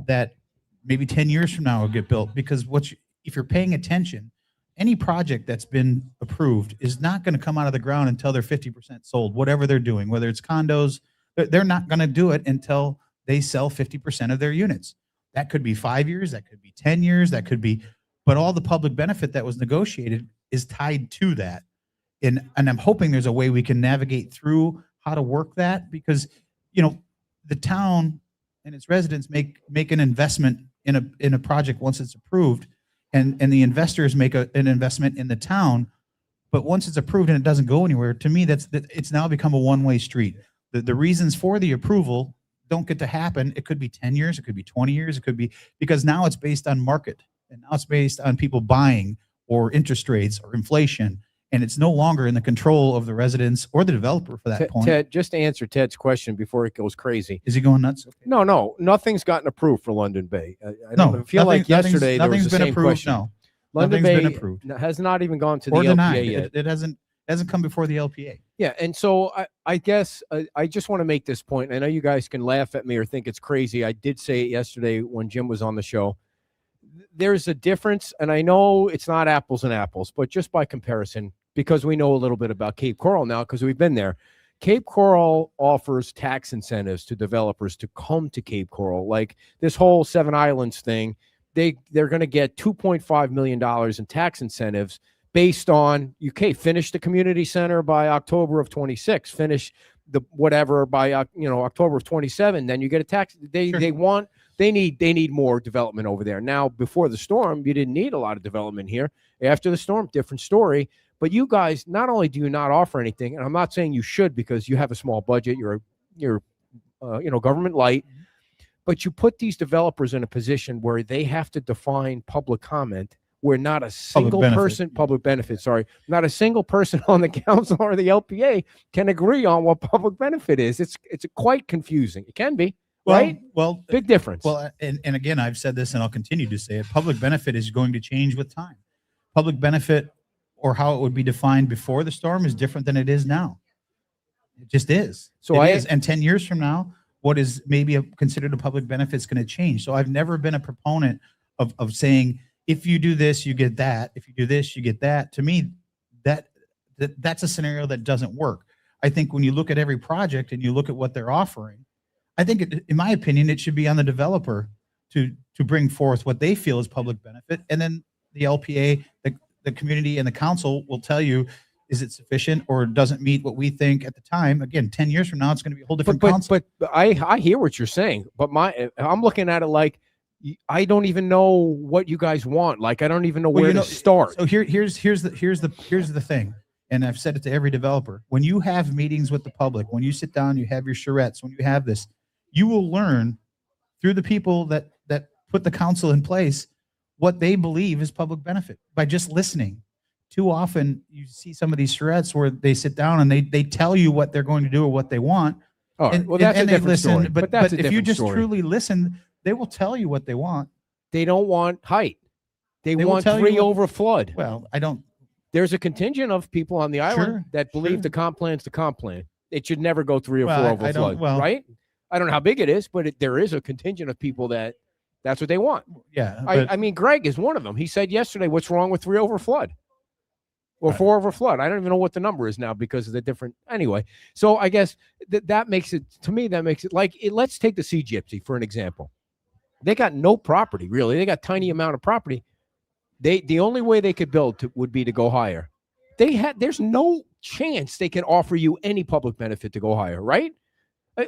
that maybe 10 years from now will get built. Because if you're paying attention, any project that's been approved is not going to come out of the ground until they're 50% sold, whatever they're doing, whether it's condos, they're not going to do it until they sell 50% of their units. That could be 5 years, that could be 10 years, that could be, but all the public benefit that was negotiated is tied to that. And I'm hoping there's a way we can navigate through how to work that, because, the town and its residents make an investment in a project once it's approved, and the investors make an investment in the town. But once it's approved and it doesn't go anywhere, to me, it's now become a one-way street. The reasons for the approval don't get to happen. It could be 10 years, it could be 20 years, it could be, because now it's based on market, and now it's based on people buying or interest rates or inflation. And it's no longer in the control of the residents or the developer for that point. Ted, just to answer Ted's question before it goes crazy. Is he going nuts? Okay. No, nothing's gotten approved for London Bay. I No, don't feel like yesterday there was nothing's the been same approved. question. No, London nothing's Bay been approved has not even gone to or the denied. LPA yet. It hasn't come before the LPA. Yeah, and so I guess I just want to make this point. I know you guys can laugh at me or think it's crazy. I did say it yesterday when Jim was on the show. There's a difference, and I know it's not apples and apples, but just by comparison, because we know a little bit about Cape Coral now because we've been there. Cape Coral offers tax incentives to developers to come to Cape Coral. Like this whole Seven Islands thing, they're going to get $2.5 million in tax incentives based on, finish the community center by October of 26, finish the whatever by October of 27, then you get a tax. Sure. They need more development over there. Now, before the storm, you didn't need a lot of development here. After the storm, different story. But you guys, not only do you not offer anything, and I'm not saying you should because you have a small budget, you're government light, but you put these developers in a position where they have to define public comment, where not a single public benefit, not a single person on the council or the LPA can agree on what public benefit is. It's quite confusing. It can be, right? Well, Big difference. Well, and again, I've said this and I'll continue to say it. Public benefit is going to change with time. Public benefit, or how it would be defined before the storm, is different than it is now. It just is. So it is. And 10 years from now, what is maybe considered a public benefit is going to change. So I've never been a proponent of saying, if you do this, you get that. If you do this, you get that. To me, that's a scenario that doesn't work. I think when you look at every project and you look at what they're offering, I think, in my opinion, it should be on the developer to bring forth what they feel is public benefit. And then the LPA, the community and the council will tell you, Is it sufficient or doesn't meet what we think at the time? Again, 10 years from now, it's going to be a whole different council. But I hear what you're saying, but I'm looking at it like I don't even know what you guys want. Like I don't even know where to start. So here's the thing, and I've said it to every developer. When you have meetings with the public, when you sit down, you have your charrettes, when you have this, you will learn through the people that put the council in place what they believe is public benefit by just listening. Too often you see some of these charrettes where they sit down and they tell you what they're going to do or what they want. All right. Well, that's a different story. But that's a if you different just story. truly listen, they will tell you what they want. They don't want height. They will want tell you 3 what- over flood. Well, I don't. There's a contingent of people on the island Sure, that believe sure. the comp plan's the comp plan. It should never go 3 or Well, 4 I over don't- flood, well- right? I don't know how big it is, but there is a contingent of people that's what they want. Yeah. I mean, Greg is one of them. He said yesterday, what's wrong with 3 over flood? Or 4 over flood. I don't even know what the number is now because of the different. Anyway, so I guess that makes it, to me, that makes it like, let's take the Sea Gypsy for an example. They got no property, really. They got tiny amount of property. The only way they could build would be to go higher. There's no chance they can offer you any public benefit to go higher, right?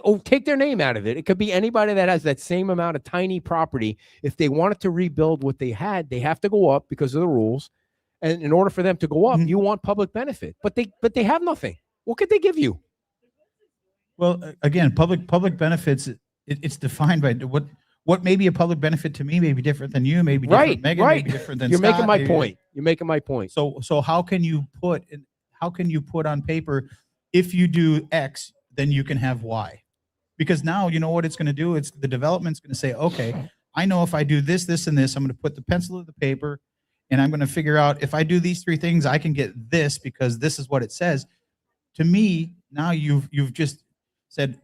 Oh, take their name out of it. It could be anybody that has that same amount of tiny property. If they wanted to rebuild what they had, they have to go up because of the rules. And in order for them to go up, you want public benefit. But they have nothing. What could they give you? Well, again, public benefits. It's defined by what may be a public benefit to me may be different than you, may be different. Right, Megan, right. may be different than You're Scott, making my maybe- point. You're making my point. So how can you put on paper, if you do X, then you can have Y? Because now you know what it's going to do. It's the development's going to say, okay, I know if I do this, this, and this, I'm going to put the pencil to the paper, and I'm going to figure out if I do these 3 things, I can get this because this is what it says. To me, now you've just said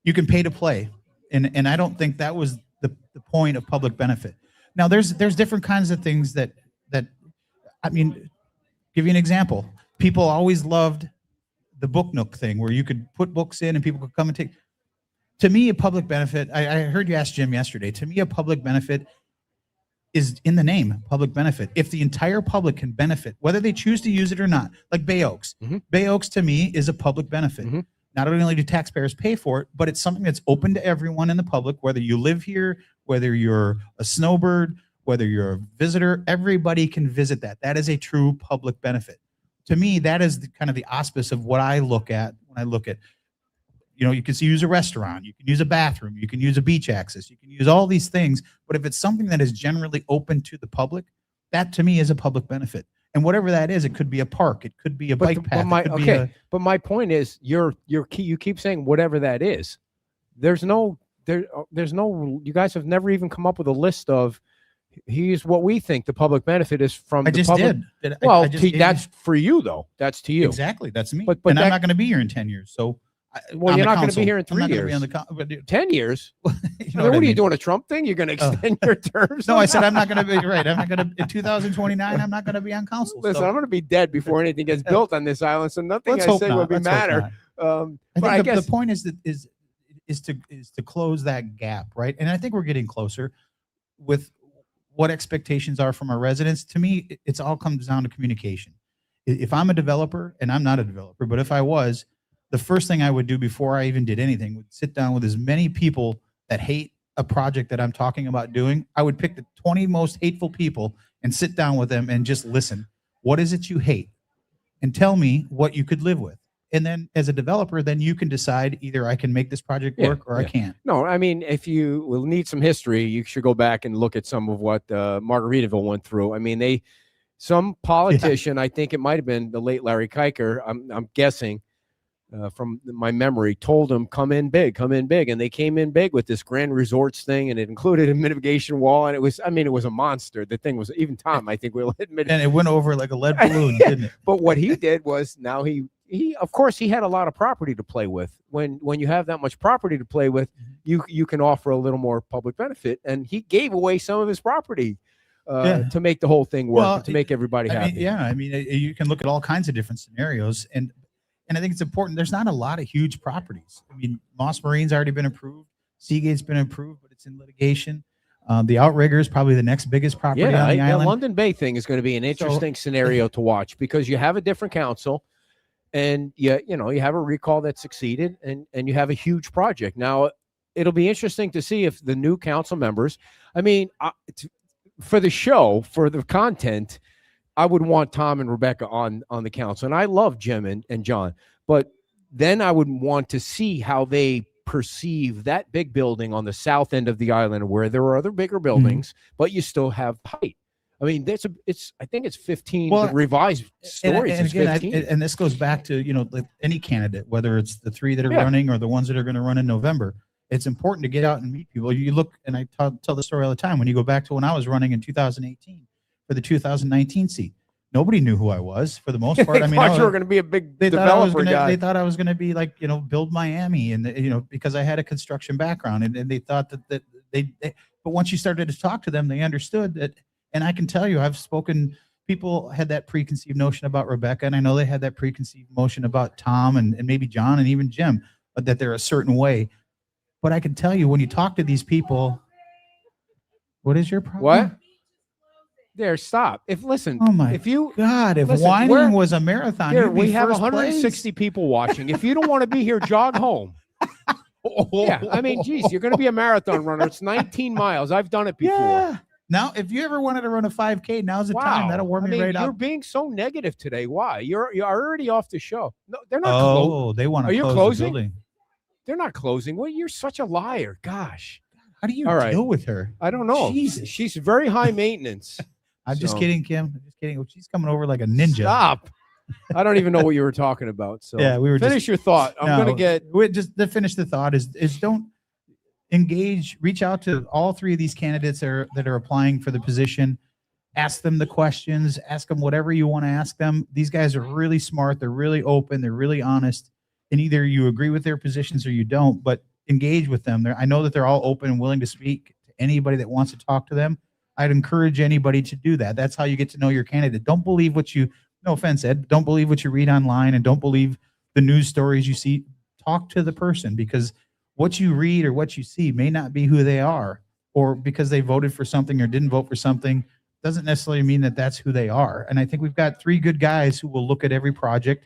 you can pay to play, and I don't think that was the point of public benefit. Now there's different kinds of things that I mean, give you an example. People always loved the Book Nook thing where you could put books in and people could come and take. To me, a public benefit, I heard you ask Jim yesterday, to me, a public benefit is in the name, public benefit. If the entire public can benefit, whether they choose to use it or not, like Bay Oaks. Mhm. Bay Oaks to me is a public benefit. Mhm. Not only do taxpayers pay for it, but it's something that's open to everyone in the public, whether you live here, whether you're a snowbird, whether you're a visitor, everybody can visit that. That is a true public benefit. To me, that is kind of the auspice of what I look at when I look at, you can use a restaurant, you can use a bathroom, you can use a beach access, you can use all these things. But if it's something that is generally open to the public, that to me is a public benefit. And whatever that is, it could be a park, it could be a bike path. But my point is, you keep saying whatever that is. There's no. You guys have never even come up with a list of. Here's what we think the public benefit is from I the just public. did. Well, I just gave you- that's for you though. That's to you. exactly. That's me. But and I'm that- not going to be here in 10 years. So, Well, on you're the not going to council. be here in I'm 3 not gonna be years. on the but, 10 years. you know What I are you mean. doing? A Trump thing? You're going to extend your terms? No, I said I'm not going to be right. I'm not going to in 2029. I'm not going to be on council. Listen, so I'm going to be dead before anything gets built on this island, so nothing let's I hope say not. will be Let's hope matter. not. But I I think guess the point is to close that gap, right? And I think we're getting closer with what expectations are from our residents. To me, it's all comes down to communication. If I'm a developer, and I'm not a developer, but if I was, the first thing I would do before I even did anything would sit down with as many people that hate a project that I'm talking about doing. I would pick the 20 most hateful people and sit down with them and just listen. What is it you hate? And tell me what you could live with. And then as a developer, then you can decide either I can make this project Yeah, work or I yeah. can't. no. I mean, if you will need some history, you should go back and look at some of what Margaritaville went through. I mean, some politician, I think it might have been the late Larry Kiker. I'm guessing. From my memory, told them come in big, and they came in big with this grand resorts thing, and it included a mitigation wall, and it was a monster. The thing was, even Tom, I think, will admit. And it went over like a lead balloon, didn't it? But what he did was, now he of course he had a lot of property to play with. When you have that much property to play with, you can offer a little more public benefit, and he gave away some of his property to make the whole thing work, Well, and to make everybody happy. I mean, you can look at all kinds of different scenarios, and I think it's important. There's not a lot of huge properties. I mean, Moss Marine's already been approved. Seagate's been approved, but it's in litigation. The Outrigger is probably the next biggest property on the the island. London Bay thing is going to be an interesting scenario to watch because you have a different council, and you have a recall that succeeded, and you have a huge project. Now, it'll be interesting to see if the new council members. I mean, for the show, for the content, I would want Tom and Rebecca on the council, and I love Jim and John, but then I would want to see how they perceive that big building on the south end of the island where there are other bigger buildings, but you still have height. I mean, I think it's 15. Well, the revised stories and is again, 15. and this goes back to, like any candidate, whether it's the 3 that are Yeah. running or the ones that are going to run in November. It's important to get out and meet people. You look, and I tell the story all the time. When you go back to when I was running in 2018 for the 2019 seat, nobody knew who I was for the most part. I mean, thought you were going to be a big they thought I was developer guy. They thought I was going to be like, build Miami, and because I had a construction background, and they thought that they. But once you started to talk to them, they understood that. And I can tell you, people had that preconceived notion about Rebecca, and I know they had that preconceived notion about Tom and maybe John and even Jim, but that they're a certain way. But I can tell you, when you talk to these people, what is your problem? What? There, stop. Oh my if you God, if listen, whining was a marathon, here you'd be we have first 160 people watching. If you don't want to be here, jog home. Yeah, I mean, geez, you're going to be a marathon runner. It's 19 miles. I've done it before. Yeah. Now, if you ever wanted to run a 5K, now's the time. That'll warm I me mean, right you're up. being so negative today. Why? You're already off the show. No, they're not. closing. They want Are to you close closing? the building. They're not closing. Well, you're such a liar. Gosh, How do you All right. deal with her? I don't know. Jesus. She's very high maintenance. I'm just So- kidding, Kim. I'm just kidding. She's coming over like a ninja. Stop. I don't even know what you were talking about. So Yeah, we were finish your thought. I'm No, going to get. just to finish the thought is don't reach out to all 3 of these candidates that are applying for the position. Ask them the questions, ask them whatever you want to ask them. These guys are really smart. They're really open. They're really honest. And either you agree with their positions or you don't, but engage with them. I know that they're all open and willing to speak to anybody that wants to talk to them. I'd encourage anybody to do that. That's how you get to know your candidate. Don't believe no offense, Ed, don't believe what you read online, and don't believe the news stories you see. Talk to the person, because what you read or what you see may not be who they are, or because they voted for something or didn't vote for something doesn't necessarily mean that that's who they are. And I think we've got 3 good guys who will look at every project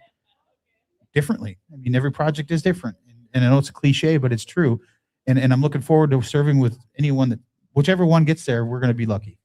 differently. I mean, every project is different. And I know it's a cliche, but it's true. And I'm looking forward to serving with whichever one gets there, we're going to be lucky.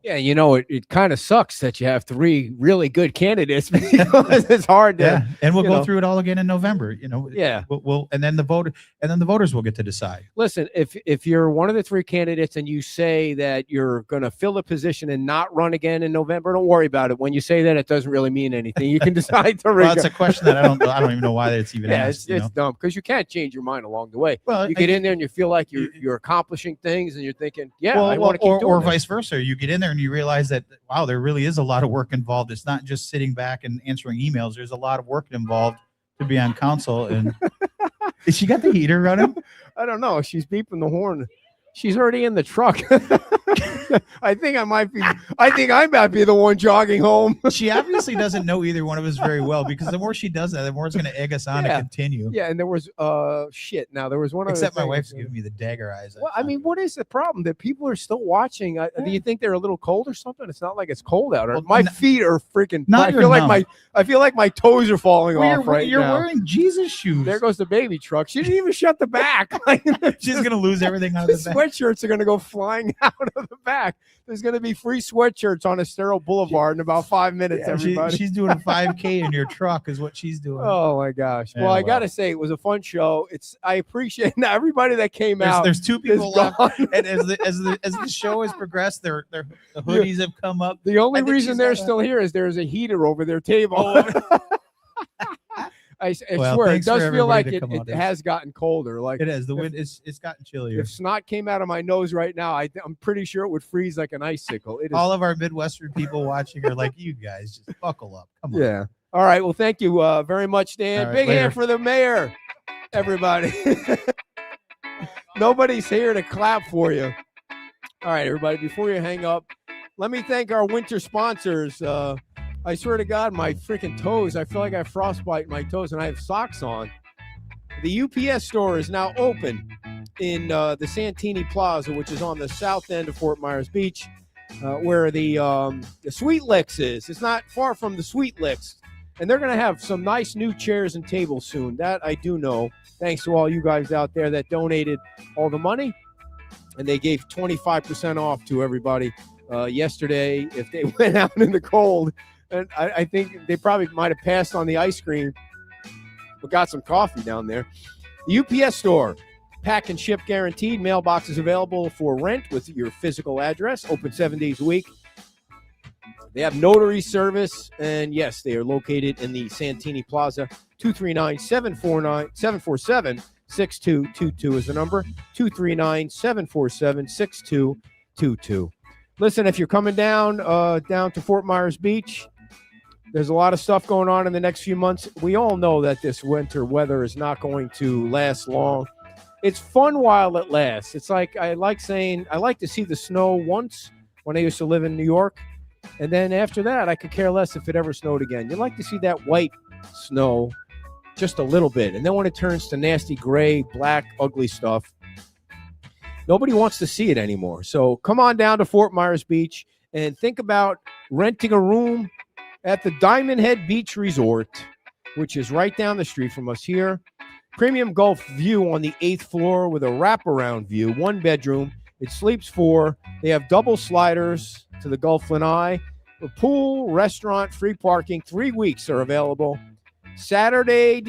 Yeah, it kind of sucks that you have 3 really good candidates. It's hard to. Yeah. And we'll you go know. through it all again in November. Yeah. We'll and then the voters will get to decide. Listen, if you're one of the 3 candidates and you say that you're going to fill a position and not run again in November, don't worry about it. When you say that, it doesn't really mean anything. You can decide to. Well, that's a question that I don't even know why it's even Yeah, asked. it's dumb because you can't change your mind along the way. Well, You get in there and you feel like you're accomplishing things, and you're thinking, yeah, Well, I want to keep doing or this. vice versa. You get in there and you realize that, wow, there really is a lot of work involved. It's not just sitting back and answering emails. There's a lot of work involved to be on council. And is she got the heater running? I don't know. She's beeping the horn. She's already in the truck. I think I might be the one jogging home. She obviously doesn't know either one of us very well, because the more she does that, the more it's going to egg us on to Yeah. continue. Yeah, and there was shit. Now there was one. other Except my thing. wife's giving me the dagger eyes. Well, I mean, what is the problem that people are still watching? Do you think they're a little cold or something? It's not like it's cold out. Well, My feet are freaking. Not I your feel like numb. I feel like my toes are falling Well, off right you're now. wearing Jesus shoes. There goes the baby truck. She didn't even shut the back. She's going to lose everything out The of the back. sweatshirts are going to go flying out of the back. There's going to be free sweatshirts on Estero Boulevard in about 5 minutes, Yeah, everybody. she's doing a 5K in your truck is what she's doing. Oh my gosh. Yeah, Well, I well. got to say, it was a fun show. I appreciate everybody that came out. There's 2 is people left. gone. And as the show has progressed, the hoodies have come up. The only I think reason she's they're got a- still here is there's a heater over their table. I Well, swear, it thanks for does feel like everybody to it, come out. it has gotten colder. Like It is. The wind it's gotten chillier. if snot came out of my nose right now, I'm pretty sure it would freeze like an icicle. It is. All of our Midwestern people watching are like, you guys just buckle up. Come on. Yeah. All right. Well, thank you very much, Dan. All right, Big later. hand for the mayor, everybody. Nobody's here to clap for you. All right, everybody. Before you hang up, let me thank our winter sponsors. I swear to God, my freaking toes. I feel like I have frostbite in my toes, and I have socks on. The UPS store is now open. in the Santini Plaza, which is on the south end of Fort Myers Beach, where the Sweet Licks is. It's not far from the Sweet Licks. And they're going to have some nice new chairs and tables soon. That I do know, thanks to all you guys out there that donated all the money. And they gave 25% off to everybody yesterday if they went out in the cold. And I think they probably might have passed on the ice cream, but got some coffee down there. The UPS store, pack and ship guaranteed. Mailboxes available for rent with your physical address. Open 7 days a week. They have notary service, and yes, they are located in the Santini Plaza. 239-747-6222 is the number. 239-747-6222. Listen, if you're coming down to Fort Myers Beach, there's a lot of stuff going on in the next few months. We all know that this winter weather is not going to last long. It's fun while it lasts. It's like I like to see the snow once when I used to live in New York. And then after that, I could care less if it ever snowed again. You like to see that white snow just a little bit. And then when it turns to nasty gray, black, ugly stuff, nobody wants to see it anymore. So come on down to Fort Myers Beach and think about renting a room at the Diamond Head Beach Resort, which is right down the street from us here. Premium Gulf view on the 8th floor with a wraparound view, 1 bedroom. It sleeps 4. They have double sliders to the Gulf Lanai. A pool, restaurant, free parking. 3 weeks are available. Saturday,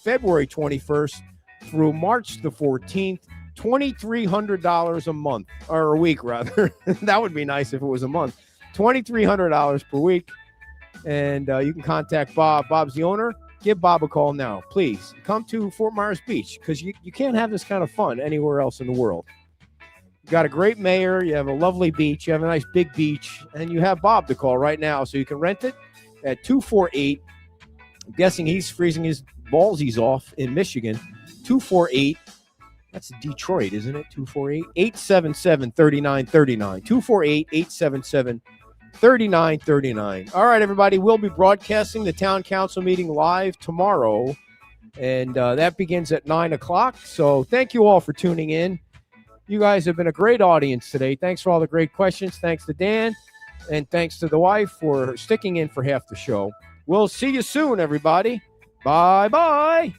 February 21st through March the 14th, $2,300 a month, or a week rather. That would be nice if it was a month. $2,300 per week. And you can contact Bob. Bob's the owner. Give Bob a call now. Please come to Fort Myers Beach because you can't have this kind of fun anywhere else in the world. You got a great mayor. You have a lovely beach. You have a nice big beach. And you have Bob to call right now. So you can rent it at 248. I'm guessing he's freezing his ballsies off in Michigan. 248. That's Detroit, isn't it? 248-877-3939. 248-877-3939. All right, everybody. We'll be broadcasting the town council meeting live tomorrow. And that begins at 9 o'clock. So thank you all for tuning in. You guys have been a great audience today. Thanks for all the great questions. Thanks to Dan. And thanks to the wife for sticking in for half the show. We'll see you soon, everybody. Bye-bye.